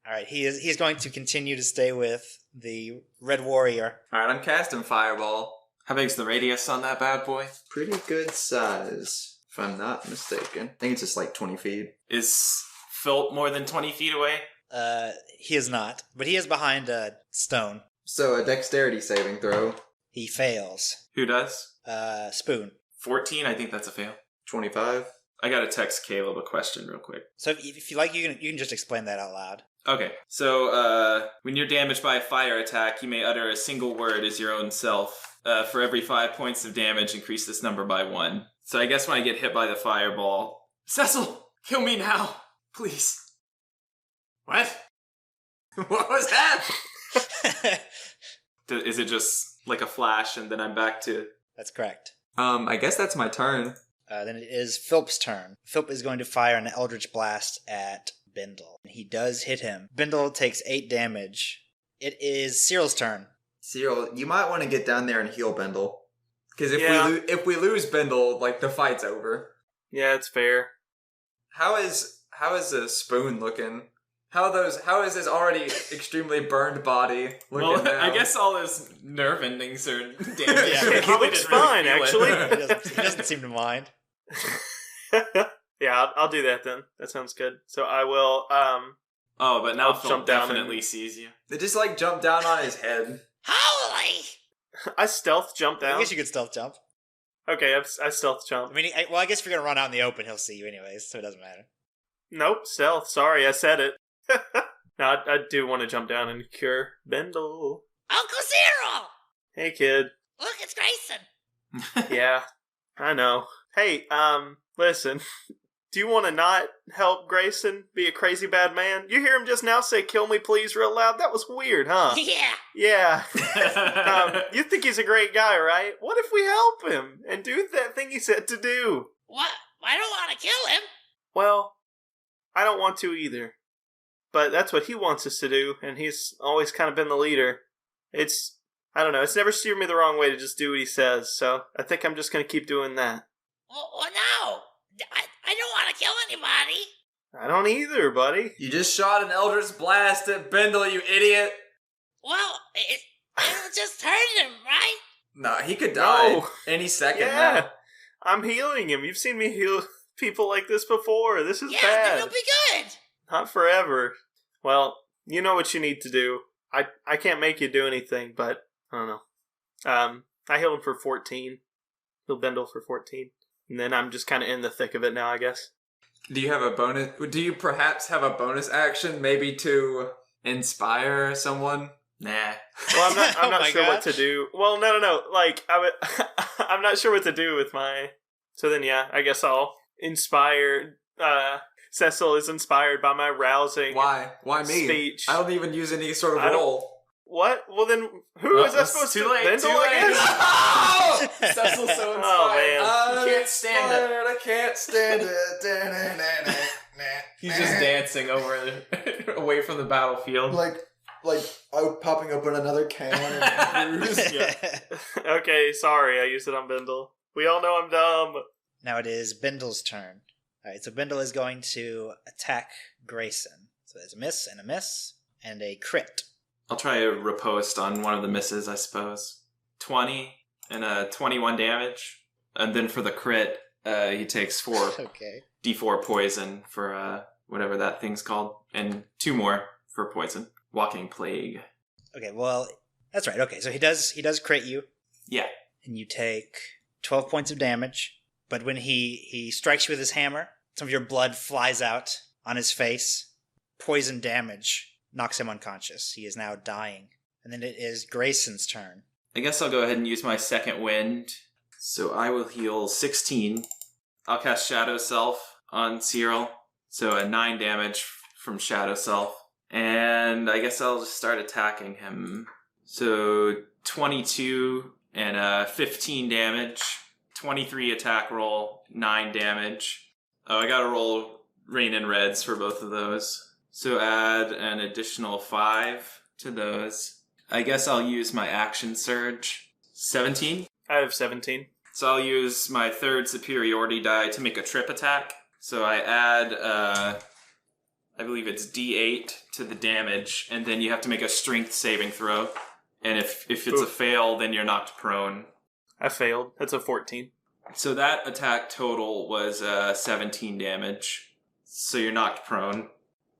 All right, he's going to continue to stay with the Red Warrior. All right, I'm casting Fireball. How big's the radius on that bad boy? Pretty good size, if I'm not mistaken. I think it's just 20 feet. Is Philp more than 20 feet away? He is not, but he is behind a stone. So a dexterity saving throw. He fails. Who does? Spoon. 14, I think that's a fail. 25. I gotta text Caleb a question real quick. So if you like, you can just explain that out loud. Okay, so when you're damaged by a fire attack, you may utter a single word as your own self. For every 5 points of damage, increase this number by 1. So I guess when I get hit by the fireball, Cecil, kill me now, please. What? What was that? Is it just like a flash and then I'm back to... That's correct. I guess that's my turn. Then it is Philp's turn. Philp is going to fire an Eldritch Blast at Bindle. He does hit him. Bindle takes 8 damage. It is Cyril's turn. Cyril, you might want to get down there and heal Bindle. Because Yeah. if we lose Bindle, like, the fight's over. Yeah, it's fair. How is a Spoon looking? How is his already extremely burned body looking Well, now? I guess all his nerve endings are damaged. Yeah, so he probably looks didn't really fine, feel it. actually. He doesn't seem to mind. Yeah, I'll do that then. That sounds good. So I will, Oh, but now I'll Phil jump down definitely and- sees you. They just, like, jump down on his head. Holy! I stealth jump I down. guess you could stealth jump. Okay, I stealth jump. I mean, I guess if you're going to run out in the open, he'll see you anyways, so it doesn't matter. Nope, stealth. Sorry, I said it. No, I do want to jump down and cure Bindle. Uncle Cyril! Hey, kid. Look, it's Grayson. Yeah, I know. Hey, listen. Do you want to not help Grayson be a crazy bad man? You hear him just now say, "Kill me, please," real loud? That was weird, huh? Yeah. Yeah. You think he's a great guy, right? What if we help him and do that thing he said to do? What? I don't want to kill him. Well, I don't want to either. But that's what he wants us to do, and he's always kind of been the leader. I don't know, it's never steered me the wrong way to just do what he says, so I think I'm just going to keep doing that. Well, no. I don't want to kill anybody. I don't either, buddy. You just shot an Eldritch Blast at Bindle, you idiot! Well, it'll just hurt him, right? Nah, he could die No. any second Yeah, now. I'm healing him. You've seen me heal people like this before. This is Yeah, then bad. it'll be good. Not forever. Well, you know what you need to do. I can't make you do anything, but I don't know. I healed him for 14. Healed Bindle for 14. And then I'm just kind of in the thick of it now, I guess. Do you perhaps have a bonus action, maybe to inspire someone? Nah. Well, I'm not, I'm Oh not my sure what to gosh. do. Well, no. Like, I'm not sure what to do with my... So then, yeah, I guess I'll inspire... Cecil is inspired by my rousing... Why? Why me? Speech. I don't even use any sort of I don't- roll. What? Well, then, who Well, is that it's supposed too to... late, Bindle, too I late. guess? Cecil's so inspired. Oh, man. I Can't stand it. I can't stand it. He's just dancing away from the battlefield. like out popping open another can and Okay, sorry, I used it on Bindle. We all know I'm dumb. Now it is Bindle's turn. Alright, so Bindle is going to attack Grayson. So there's a miss, and a crit. I'll try a riposte on one of the misses, I suppose. 20 and 21 damage. And then for the crit, he takes 4 Okay. d4 poison for whatever that thing's called. And 2 more for poison. Walking Plague. Okay, well, that's right. Okay, so he does crit you, Yeah. and you take 12 points of damage. But when he strikes you with his hammer, some of your blood flies out on his face. Poison damage knocks him unconscious. He is now dying. And then it is Grayson's turn. I guess I'll go ahead and use my second wind. So I will heal 16. I'll cast Shadow Self on Cyril. So a 9 damage from Shadow Self. And I guess I'll just start attacking him. So 22 and 15 damage. 23 attack roll, 9 damage. Oh, I gotta roll Rain and Reds for both of those. So add an additional 5 to those. I guess I'll use my action surge. 17. I have 17. So I'll use my third superiority die to make a trip attack. So I add, I believe it's D8 to the damage, and then you have to make a strength saving throw. And if it's a fail, then you're knocked prone. I failed. That's a 14. So that attack total was 17 damage. So you're knocked prone.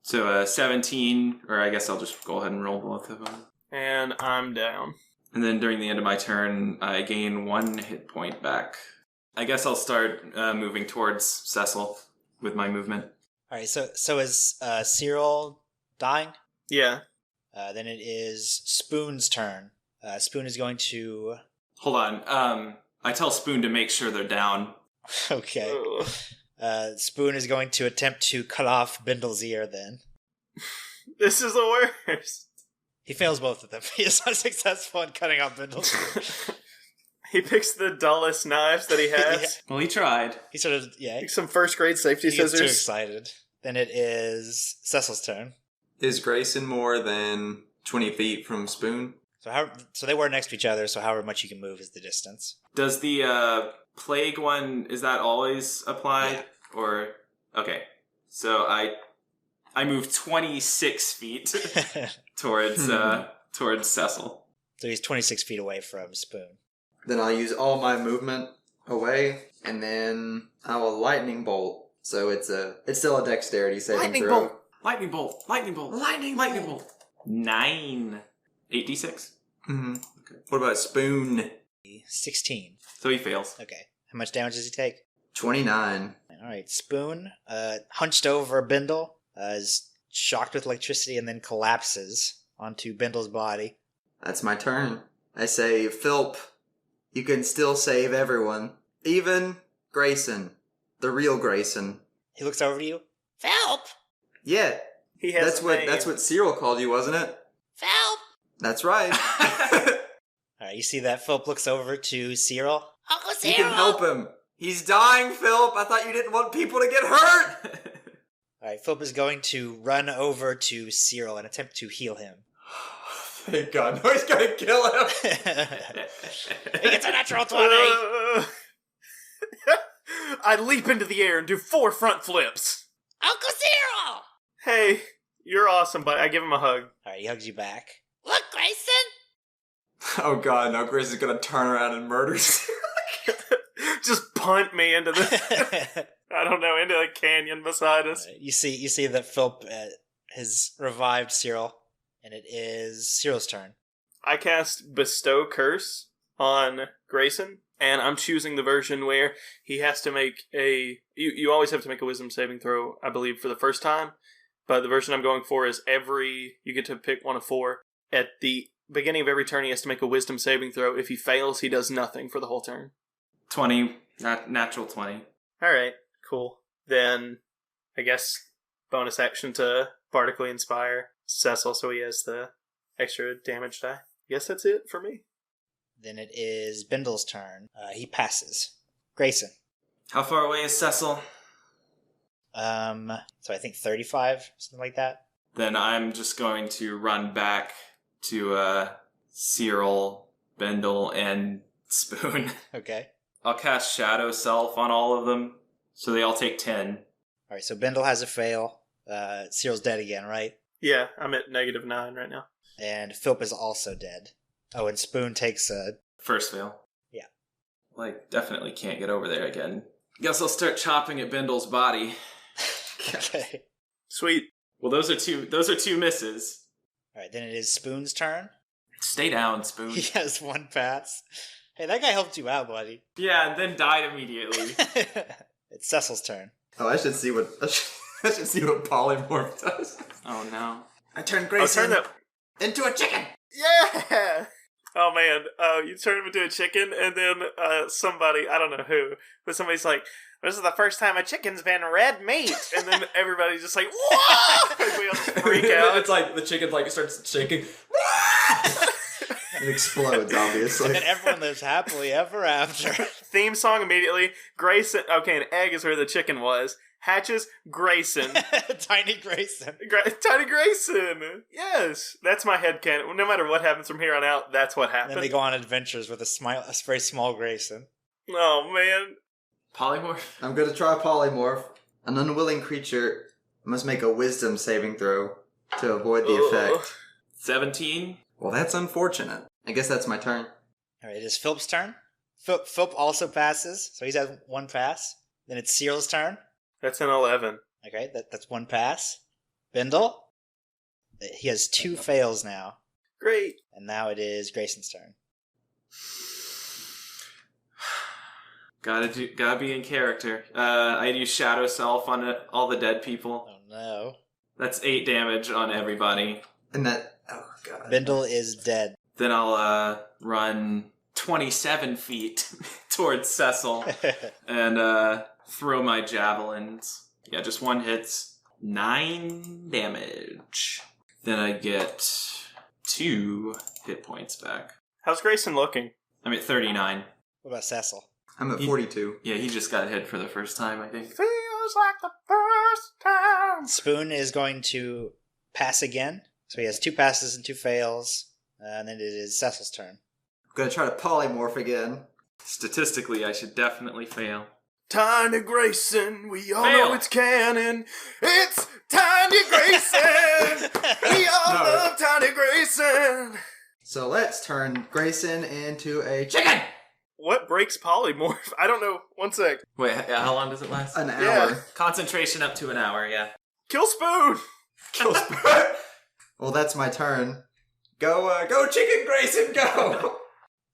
So 17, or I guess I'll just go ahead and roll both of them. And I'm down. And then during the end of my turn, I gain 1 hit point back. I guess I'll start moving towards Cecil with my movement. Alright, so is Cyril dying? Yeah. Then it is Spoon's turn. Spoon is going to... Hold on. I tell Spoon to make sure they're down. Okay. Ugh. Spoon is going to attempt to cut off Bindle's ear then. This is the worst. He fails both of them. He is unsuccessful in cutting off Bindle's ear. He picks the dullest knives that he has. Well, he tried. He sort of, yeah, Picks some first grade safety he gets too scissors. excited. Then it is Cecil's turn. Is Grayson more than 20 feet from Spoon? So they were next to each other, so however much you can move is the distance. Does the plague one, is that always applied? Yeah. Or, okay. So I move 26 feet towards Cecil. So he's 26 feet away from Spoon. Then I'll use all my movement away, and then I will lightning bolt. So it's still a dexterity saving throw. Lightning bolt. Lightning bolt. Lightning bolt. 9. 8d6. Mm-hmm. Okay. What about Spoon? 16. So he fails. Okay. How much damage does he take? 29. Alright, Spoon, hunched over Bindle, is shocked with electricity and then collapses onto Bindle's body. That's my turn. I say, Philp, you can still save everyone. Even Grayson. The real Grayson. He looks over to you. Phelp! Yeah. He has That's what Cyril called you, wasn't it? Phelp! That's right. Alright, you see that Philp looks over to Cyril. Uncle You Cyril! can help him. He's dying, Philp. I thought you didn't want people to get hurt. Alright, Philp is going to run over to Cyril and attempt to heal him. Thank God. No, he's gonna kill him. He gets a natural 20! I leap into the air and do 4 front flips. Uncle Cyril! Hey, you're awesome, but I give him a hug. Alright, he hugs you back. Look, Grayson! Oh God, no, Grayson's gonna turn around and murder Cyril. Just punt me into the, I don't know, into a canyon beside us. You see that Philp has revived Cyril, and it is Cyril's turn. I cast Bestow Curse on Grayson, and I'm choosing the version where he has to make you always have to make a wisdom saving throw, I believe, for the first time. But the version I'm going for is you get to pick one of 4. At the beginning of every turn, he has to make a wisdom saving throw. If he fails, he does nothing for the whole turn. 20. Natural 20. Alright, cool. Then, I guess, bonus action to Bardically Inspire Cecil so he has the extra damage die. Guess that's it for me. Then it is Bindle's turn. He passes. Grayson. How far away is Cecil? So I think 35, something like that. Then I'm just going to run back to Cyril, Bindle, and Spoon. Okay. I'll cast Shadow Self on all of them, so they all take 10. Alright, so Bindle has a fail. Cyril's dead again, right? Yeah, I'm at -9 right now. And Philp is also dead. Oh, and Spoon takes a... First fail. Yeah. Like, definitely can't get over there again. Guess I'll start chopping at Bindle's body. Okay. Sweet. Well, those are two misses. Alright, then it is Spoon's turn. Stay down, Spoon. He has 1 pass. Hey, that guy helped you out, buddy. Yeah, and then died immediately. It's Cecil's turn. Oh, I should see what polymorph does. Oh no. I turn I'll Grayson turn that. into a chicken. Yeah! Oh man, you turn him into a chicken, and then somebody, I don't know who, but somebody's like, this is the first time a chicken's been red meat! And then everybody's just like, whoa! We all just freak out. It's like the chicken starts shaking. It explodes, obviously. And then everyone lives happily ever after. Theme song immediately. Grayson, okay, an egg is where the chicken was. Hatches, Grayson. Tiny Grayson. Tiny Grayson! Yes! That's my headcanon. No matter what happens from here on out, that's what And happened. then they go on adventures with a very small Grayson. Oh man. Polymorph? I'm gonna try polymorph. An unwilling creature must make a wisdom saving throw to avoid the effect. 17? Well, that's unfortunate. I guess that's my turn. Alright, it is Philp's turn. Philp also passes, so he's had 1 pass. Then it's Cyril's turn. That's an 11. Okay, that's 1 pass. Bindle. He has 2 fails now. Great. And now it is Grayson's turn. Gotta be in character. I use Shadow Self on all the dead people. Oh no. That's 8 damage on everybody. And that... Oh, God. Bindle is dead. Then I'll run 27 feet towards Cecil and throw my javelins. Yeah, just one hits. 9 damage. Then I get 2 hit points back. How's Grayson looking? I'm at 39. What about Cecil? I'm at 42. Yeah, he just got hit for the first time, I think. Feels like the first time. Spoon is going to pass again. So he has 2 passes and 2 fails. And then it is Cecil's turn. I'm gonna try to polymorph again. Statistically, I should definitely fail. Tiny Grayson, we all Fail. know it's canon. It's Tiny Grayson. We all No. love Tiny Grayson. So let's turn Grayson into a chicken! What breaks polymorph? I don't know. One sec. Wait, how long does it last? An Yeah. hour. Concentration up to an hour, yeah. Kill Spoon! Well, that's my turn. Go chicken Grayson, go!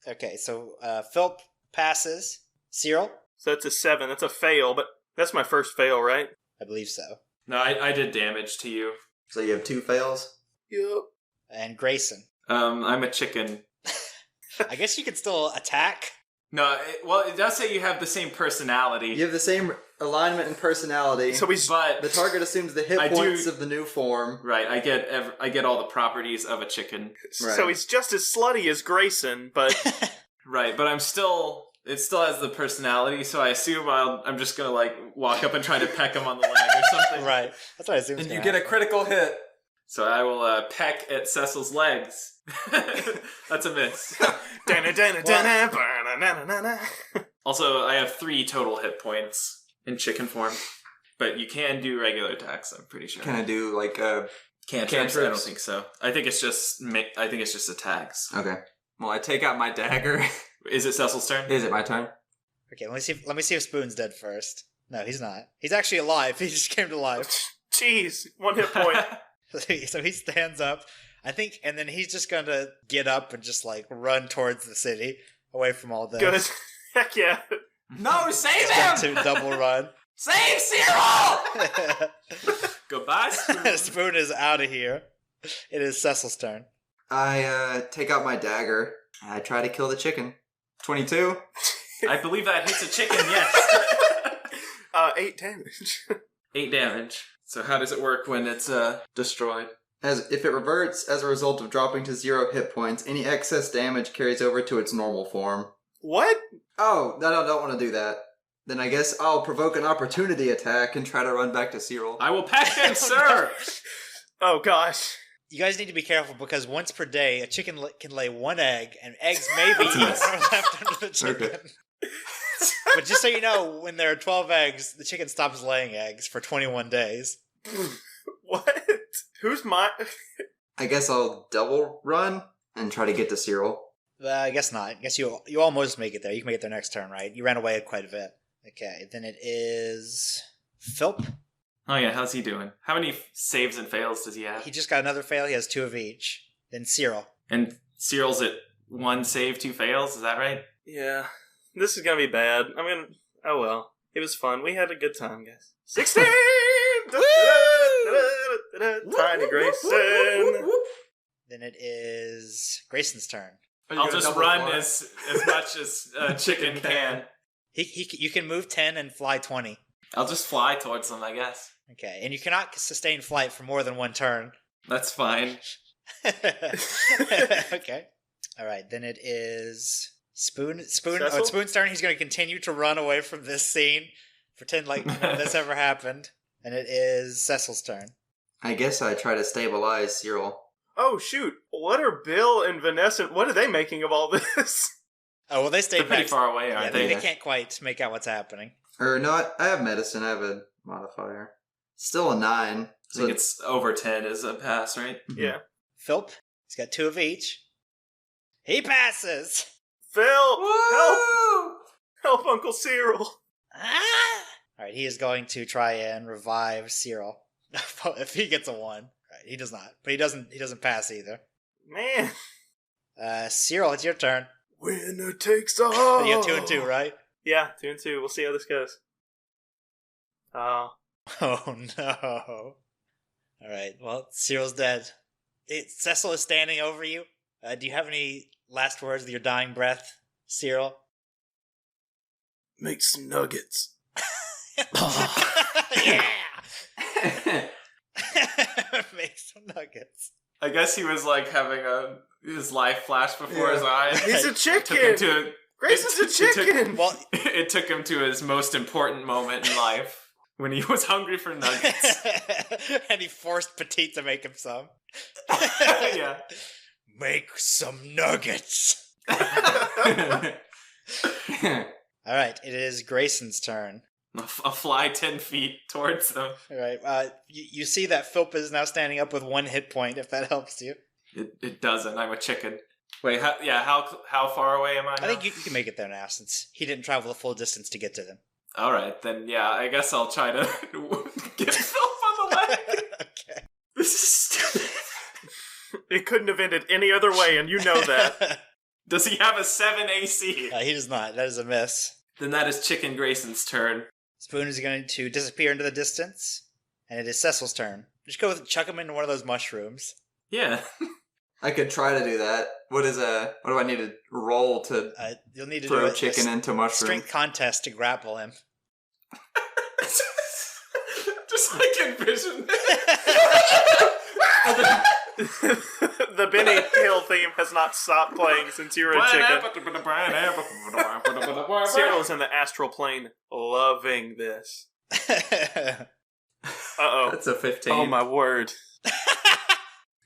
Okay, so Philp passes. Cyril? So that's a 7. That's a fail, but that's my first fail, right? I believe so. No, I did damage to you. So you have 2 fails? Yep. And Grayson. I'm a chicken. I guess you can still attack. No, it does say you have the same personality. You have the same alignment and personality. So he's But the target assumes the hit I do- points of the new form. right, I get all the properties of a chicken. so he's just as slutty as Grayson, but Right, but it still has the personality, so I assume I'm just gonna like walk up and try to peck him on the leg or something. Right. That's what I assumed. And you get a critical hit. So I will peck at Cecil's legs. That's a miss. Also, I have 3 total hit points in chicken form, but you can do regular attacks. I'm pretty sure. Can I do like Cantrips? I don't cantrips? think so. I think it's just attacks. Okay. Well, I take out my dagger. Is it Cecil's turn? Is it my turn? Okay, let me see if Spoon's dead first. No, he's not. He's actually alive. He just came to life. jeez, 1 hit point. So he stands up, I think, and then he's just gonna get up and just like run towards the city, away from all this. Good. Heck yeah. No, save He's him! going to double run. Save Cyril! Goodbye, Spoon. Spoon is out of here. It is Cecil's turn. I take out my dagger. I try to kill the chicken. 22. I believe that hits a chicken, yes. 8 damage. 8 damage. So how does it work when it's destroyed? As if it reverts as a result of dropping to 0 hit points, any excess damage carries over to its normal form. What? Oh, I don't want to do that. Then I guess I'll provoke an opportunity attack and try to run back to Cyril. I will peck him, sir! Oh gosh. You guys need to be careful because once per day, a chicken can lay 1 egg, and eggs may be left under the chicken. Okay. But just so you know, when there are 12 eggs, the chicken stops laying eggs for 21 days. What? Who's my... I guess I'll double run and try to get to Cyril. I guess not. I guess you almost make it there. You can make it there next turn, right? You ran away quite a bit. Okay, then it is Philp. Oh yeah, how's he doing? How many saves and fails does he have? He just got another fail. He has 2 of each. Then Cyril. And Cyril's at 1 save, 2 fails, is that right? Yeah. This is gonna be bad. I mean, oh well. It was fun. We had a good time, guys. 16! Tiny Grayson. Then it is Grayson's turn. I'll just run as much as a chicken can. You can move 10 and fly 20. I'll just fly towards them, I guess. Okay, and you cannot sustain flight for more than 1 turn. That's fine. Okay. All right, then it is Spoon. Oh, Cecil? it's Spoon's turn. He's going to continue to run away from this scene. Pretend like none of this ever happened. And it is Cecil's turn. I guess I try to stabilize Cyril. Oh shoot. What are Bill and Vanessa, what are they making of all this? Oh, well, they stay They're pretty back. far away, Yeah, aren't they they? can't quite make out what's happening. Or no, I have medicine. I have a modifier. Still a 9. I think it's over 10 is a pass, right? Yeah. Philp, he's got 2 of each. He passes! Phil! Help! Help Uncle Cyril! Ah! Alright, he is going to try and revive Cyril. If he gets a 1. Right, he does not. But he doesn't pass either. Man. Cyril, it's your turn. Winner takes all. You got 2 and 2, right? Yeah, 2 and 2. We'll see how this goes. Oh. Oh no. Alright, well, Cyril's dead. Cecil is standing over you. Do you have any last words with your dying breath, Cyril? Make some nuggets. Yeah! Make some nuggets. I guess he was like having his life flash before his eyes. He's a It took him chicken. to Grayson's a chicken. Well, it took him to his most important moment in life when he was hungry for nuggets. and he forced Petite to make him some. Yeah. Make some nuggets. All right, it is Grayson's turn. A fly 10 feet towards them. All right, you see that Philp is now standing up with 1 hit point, if that helps you. It doesn't. I'm a chicken. Wait, how far away am I now? I think you can make it there now, since he didn't travel the full distance to get to them. All right, then yeah, I guess I'll try to get Philip on the leg. Okay. This is stupid. It couldn't have ended any other way, and you know that. Does he have a 7 AC? He does not. That is a miss. Then that is Chicken Grayson's turn. Spoon is going to disappear into the distance, and it is Cecil's turn. Just go chuck him into one of those mushrooms. Yeah. I could try to do that. What do I need to roll to You'll need to throw do chicken into mushroom? strength contest to grapple him. Just like envision The Benny Hill theme has not stopped playing since you were a chicken. Cyril's in the astral plane, loving this. Uh-oh. That's a 15. Oh my word.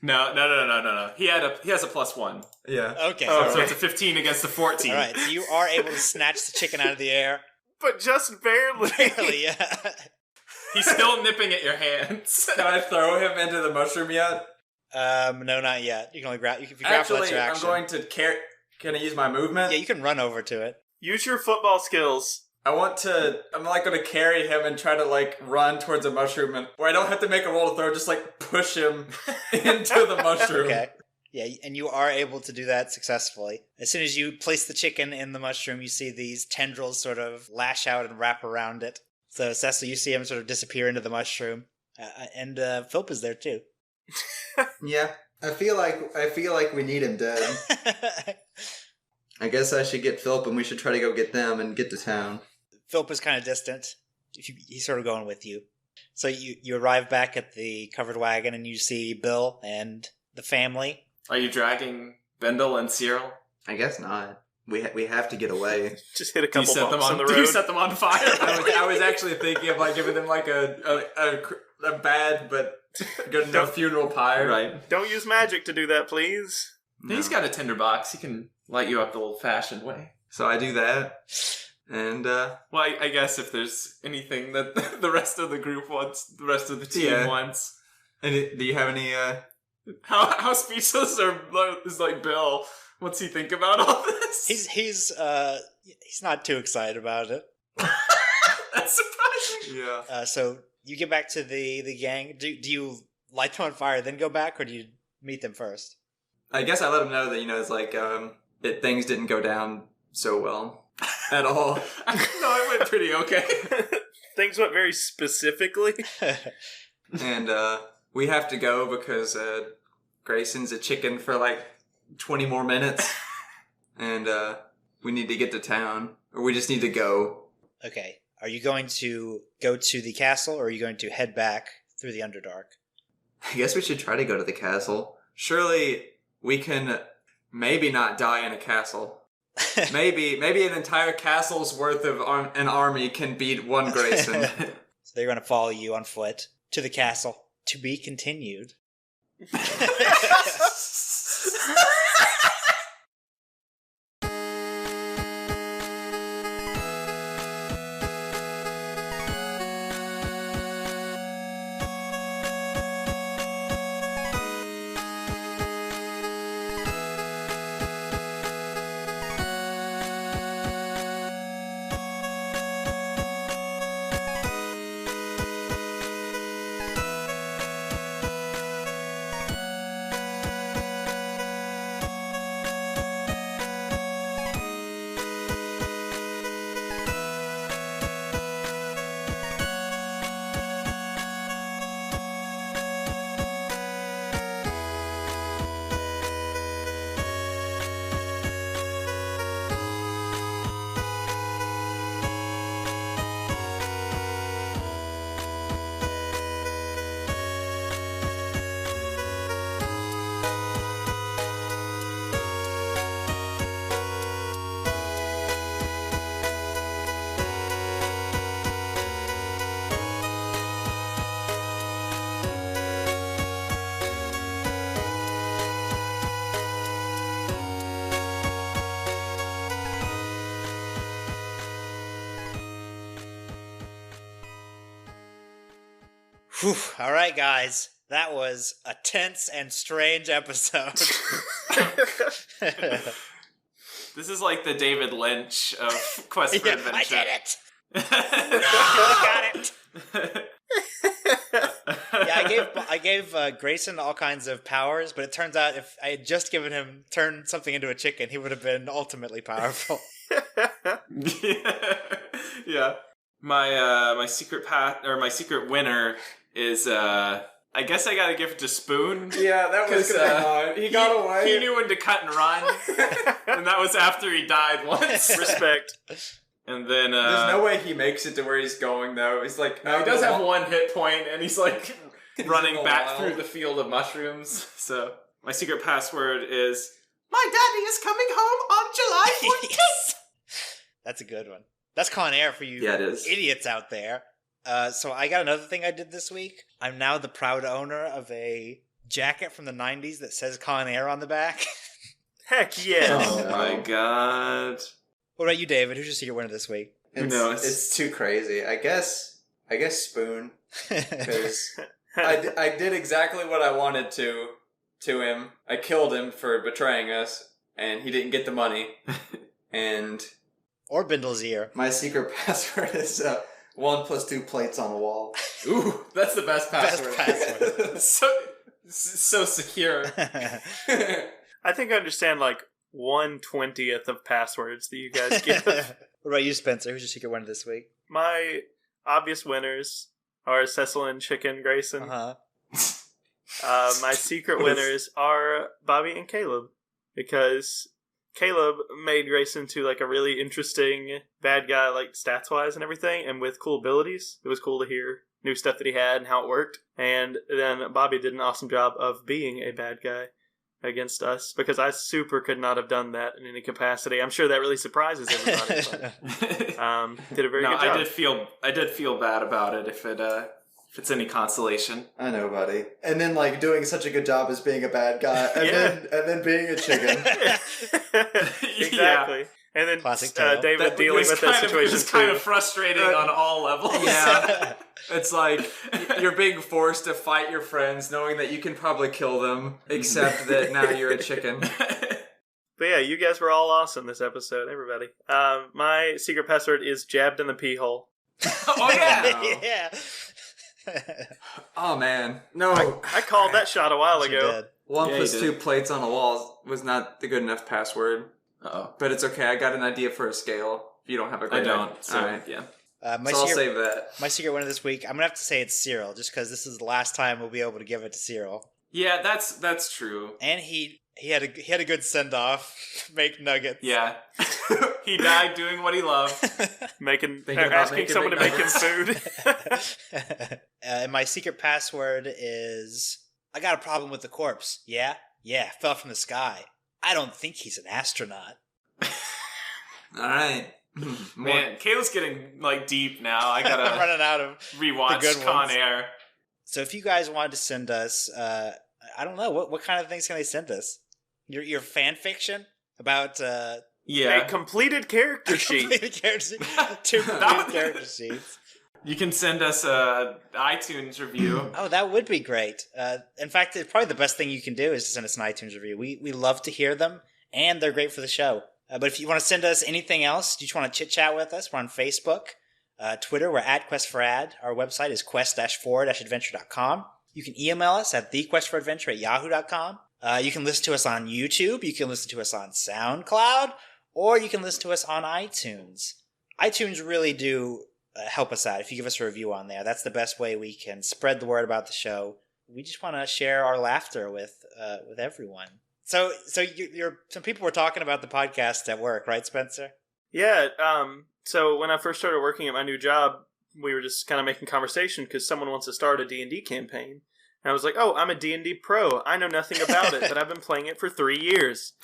No. He has a +1. Yeah. Okay. So so it's a 15 against the 14. all right, so you are able to snatch the chicken out of the air. But just barely. Barely, yeah. He's still nipping at your hands. Can I throw him into the mushroom yet? No, not yet. You can only grab. If you grapple, Actually, that's your I'm action. going to carry. Can I use my movement? Yeah, you can run over to it. Use your football skills. I'm like going to carry him and try to like run towards a mushroom, and where I don't have to make a roll to throw, just like push him into the mushroom. Okay. Yeah, and you are able to do that successfully. As soon as you place the chicken in the mushroom, you see these tendrils sort of lash out and wrap around it. So, Cecil, you see him sort of disappear into the mushroom. And Philp is there, too. Yeah, I feel like we need him dead. I guess I should get Philip, and we should try to go get them and get to town. Philp is kind of distant. He's sort of going with you. So you arrive back at the covered wagon, and you see Bill and the family. Are you dragging Bendel and Cyril? I guess not. We have to get away. Just hit a Do you couple set them bumps on the Do you road. set them on fire? I was actually thinking of like giving them like a bad but good enough funeral pyre. Right. Don't use magic to do that, please. He's got a tinderbox. He can light you up the old-fashioned way. So I do that, and Well, I guess if there's anything that the rest of the group wants, the rest of the team wants. do you have any? How speechless is like Bill? What's he think about all this? He's not too excited about it. That's surprising. Yeah. So you get back to the gang. Do you light them on fire, then go back, or do you meet them first? I guess I let them know that it's like things didn't go down so well at all. No, it went pretty okay. Things went very specifically. And we have to go because Grayson's a chicken for like 20 more minutes. And we need to get to town. Or we just need to go. Okay. Are you going to go to the castle, or are you going to head back through the Underdark? I guess we should try to go to the castle. Surely we can maybe not die in a castle. Maybe an entire castle's worth of an army can beat one Grayson. So they're going to follow you on foot to the castle. To be continued. Whew. All right, guys. That was a tense and strange episode. This is like the David Lynch of Quest for Yeah, Adventure. I did it! Got it! Yeah, I gave Grayson all kinds of powers, but it turns out if I had just given him turn something into a chicken, he would have been ultimately powerful. Yeah. My secret my secret winner is I guess I gotta give it to Spoon. Yeah, that was gonna be mine. He got away. He knew when to cut and run, and that was after he died once. Respect. And then There's no way he makes it to where he's going though. He's like, no, he does have one hit point, and he's like running going back wild. through the field of mushrooms. So my secret password is my daddy is coming home on July 14th. Yes. That's a good one. That's Con Air for you Yeah, it is. idiots out there. So I got another thing I did this week. I'm now the proud owner of a jacket from the 90s that says Con Air on the back. Heck yeah. Oh my god. What about you, David? Who's your secret winner this week? Who knows? It's too crazy. I guess Spoon, because I did exactly what I wanted to him. I killed him for betraying us, and he didn't get the money. And Or Bindle's ear. my secret password is 1 + 2 plates on a wall. Ooh, that's the best password. Password. so secure. I think I understand like 1/20th of passwords that you guys give. What about you, Spencer? Who's your secret winner this week? My obvious winners are Cecil and Chicken Grayson. Uh-huh. My secret winners are Bobby and Caleb, because Caleb made Grayson to like a really interesting bad guy, like stats wise and everything, and with cool abilities. It was cool to hear new stuff that he had and how it worked. And then Bobby did an awesome job of being a bad guy against us, because I super could not have done that in any capacity. I'm sure that really surprises everybody. But, did a very good job. I did feel bad about it, if it's any consolation. I know, buddy. And then like doing such a good job as being a bad guy, and then being a chicken. Exactly. And then Classic tale. David dealing with that situation It was kind too. of frustrating on all levels. yeah, it's like you're being forced to fight your friends, knowing that you can probably kill them, except that now you're a chicken. But yeah, you guys were all awesome this episode, everybody. My secret password is jabbed in the pee hole. Oh yeah. Yeah. Oh man, no. I called that shot a while Yes, you ago. did. 1 Yeah, + you 2 did. plates on a wall was not the good enough password, Uh-oh. but it's okay. I got an idea for a scale. If you don't have a I great don't. idea. So All right. yeah. My So I'll secret, save that. my secret winner this week, I'm gonna have to say it's Cyril, just because this is the last time we'll be able to give it to Cyril. Yeah, that's true. And he had a good send off, make nuggets. Yeah. He died doing what he loved. Making, Thinking about asking making someone to make him McNuggets. food. And my secret password is I got a problem with the corpse. Yeah, fell from the sky. I don't think he's an astronaut. All right. Man, Caleb's getting like deep now. I I'm gotta running out of. rewatch the good Con ones. Air. So if you guys wanted to send us, I don't know what kind of things can they send us? Your fan fiction about Yeah. A completed character sheet. completed character sheet? 2 completed character sheets. You can send us a iTunes review. Oh, that would be great. In fact, it's probably the best thing you can do is to send us an iTunes review. We love to hear them, and they're great for the show. But if you want to send us anything else, you just want to chit-chat with us, we're on Facebook, Twitter, we're at Quest4Ad. Our website is quest-for-adventure.com. You can email us at thequestforadventure@yahoo.com. You can listen to us on YouTube, you can listen to us on SoundCloud, or you can listen to us on iTunes. iTunes really do help us out if you give us a review on there. That's the best way we can spread the word about the show. We just want to share our laughter with everyone. So you're some people were talking about the podcast at work, right, Spencer? Yeah, so when I first started working at my new job, we were just kind of making conversation because someone wants to start a D&D campaign. And I was like, oh, I'm a D&D pro. I know nothing about it, but I've been playing it for 3 years.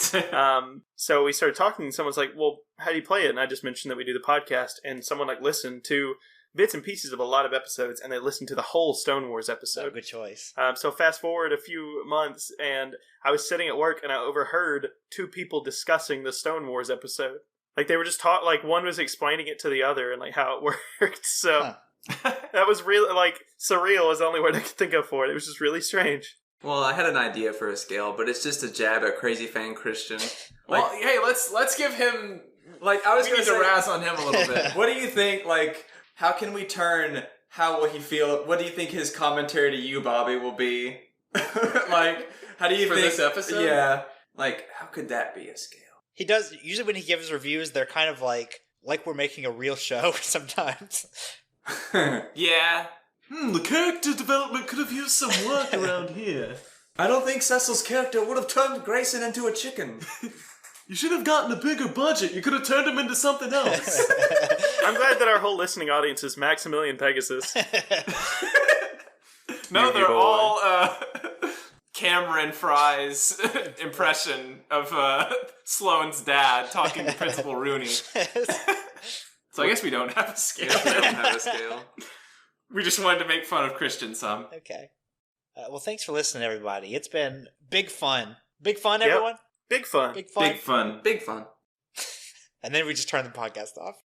So we started talking, and someone's like, well, how do you play it? And I just mentioned that we do the podcast, and someone like listened to bits and pieces of a lot of episodes, and they listened to the whole Stone Wars Oh, episode. good choice. So fast forward a few months, and I was sitting at work, and I overheard 2 people discussing the Stone Wars episode. Like, they were just like, one was explaining it to the other and, like, how it worked. So, Huh. That was really, like, surreal was the only word I could think of for it. It was just really strange. Well, I had an idea for a scale, but it's just a jab at Crazy Fan Christian. Well, hey, let's give him. Like I was We going need to to razz on him a little bit. What do you think? Like, how can we turn? How will he feel? What do you think his commentary to you, Bobby, will be? Like, how do you For think this episode? Yeah. Like, how could that be a scale? He does, usually when he gives reviews, they're kind of like we're making a real show sometimes. Yeah. The character development could have used some work around here. I don't think Cecil's character would have turned Grayson into a chicken. You should have gotten a bigger budget. You could have turned him into something else. I'm glad that our whole listening audience is Maximilian Pegasus. No, You they're boy. all Cameron Fry's impression of Sloane's dad talking to Principal Rooney. So I guess we don't have a scale. We don't have a scale. We just wanted to make fun of Christian some. Okay. Well, thanks for listening, everybody. It's been big fun. Big fun, Yep. everyone? Big fun. Big fun. Big fun. Big fun. And then we just turn the podcast off.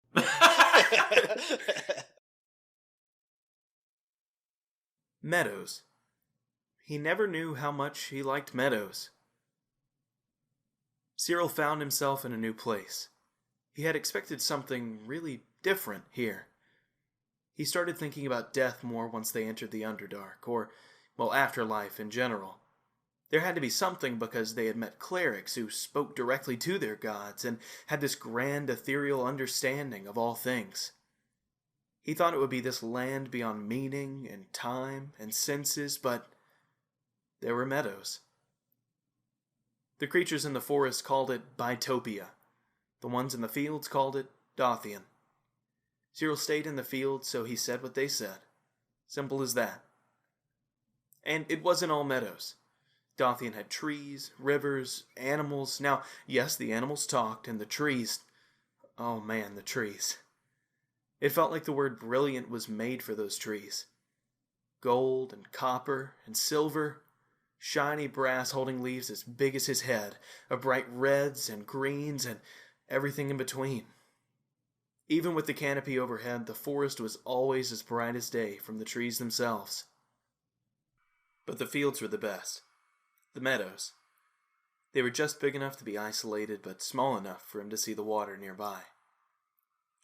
Meadows. He never knew how much he liked Meadows. Cyril found himself in a new place. He had expected something really different here. He started thinking about death more once they entered the Underdark, or, well, afterlife in general. There had to be something because they had met clerics who spoke directly to their gods and had this grand ethereal understanding of all things. He thought it would be this land beyond meaning and time and senses, but there were meadows. The creatures in the forest called it Bitopia. The ones in the fields called it Dothian. Cyril stayed in the fields, so he said what they said. Simple as that. And it wasn't all meadows. Dothian had trees, rivers, animals. Now, yes, the animals talked, and the trees... Oh man, the trees. It felt like the word brilliant was made for those trees. Gold and copper and silver, shiny brass holding leaves as big as his head, of bright reds and greens and everything in between. Even with the canopy overhead, the forest was always as bright as day from the trees themselves. But the fields were the best. The meadows. They were just big enough to be isolated, but small enough for him to see the water nearby.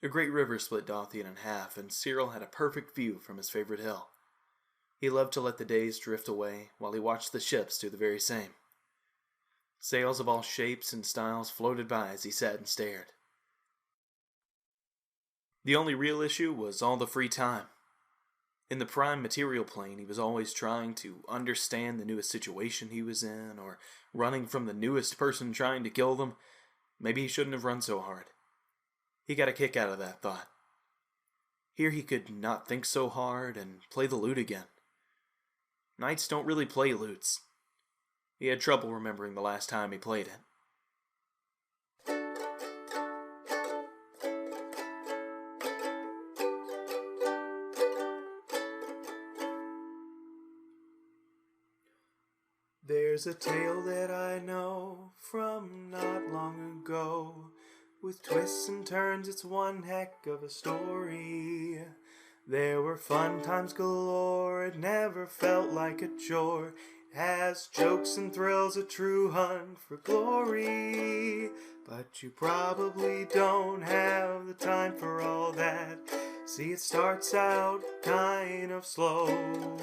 A great river split Dothian in half, and Cyril had a perfect view from his favorite hill. He loved to let the days drift away, while he watched the ships do the very same. Sails of all shapes and styles floated by as he sat and stared. The only real issue was all the free time. In the prime material plane, he was always trying to understand the newest situation he was in, or running from the newest person trying to kill them. Maybe he shouldn't have run so hard. He got a kick out of that thought. Here he could not think so hard and play the lute again. Knights don't really play lutes. He had trouble remembering the last time he played it. There's a tale that I know from not long ago. With twists and turns, it's one heck of a story. There were fun times galore, it never felt like a chore. It has jokes and thrills, a true hunt for glory. But you probably don't have the time for all that. See, it starts out kind of slow.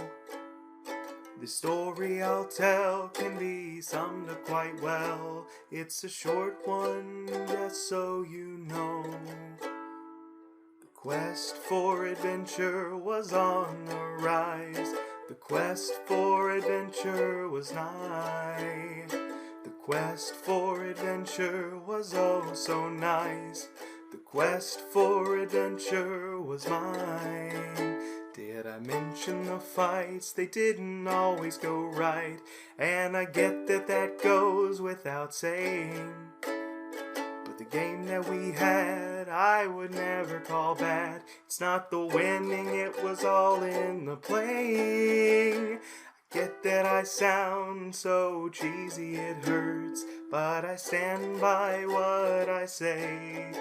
The story I'll tell can be summed up quite well. It's a short one, just so you know. The quest for adventure was on the rise. The quest for adventure was nigh. The quest for adventure was oh so nice. The quest for adventure was mine. Did I mention the fights? They didn't always go right, and I get that that goes without saying. But the game that we had, I would never call bad. It's not the winning, it was all in the playing. I get that I sound so cheesy it hurts, but I stand by what I say.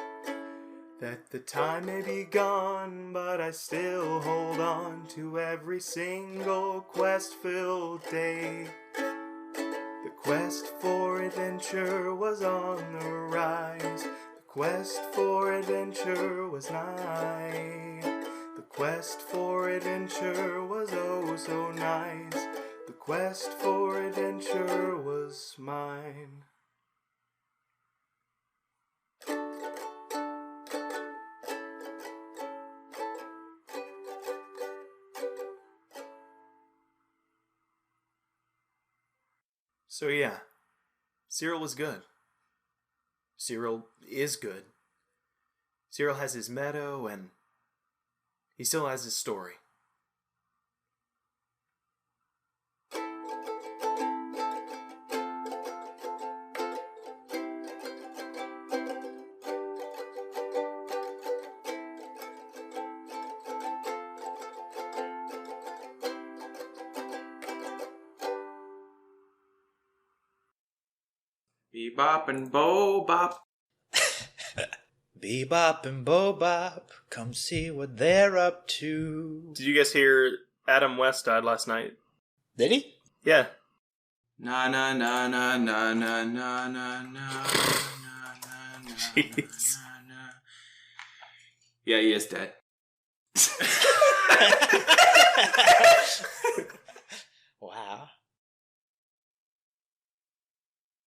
that the time may be gone, but I still hold on to every single quest-filled day. The quest for adventure was on the rise. The quest for adventure was nigh. The quest for adventure was oh so nice. The quest for adventure was mine. So yeah, Cyril was good. Cyril is good. Cyril has his meadow and he still has his story. Bebop and Bobop. Bebop and Bobop, come see what they're up to. Did you guys hear Adam West died last night? Did he? Yeah. Na na na na na na na na na. Jeez. Yeah, he is dead. Wow.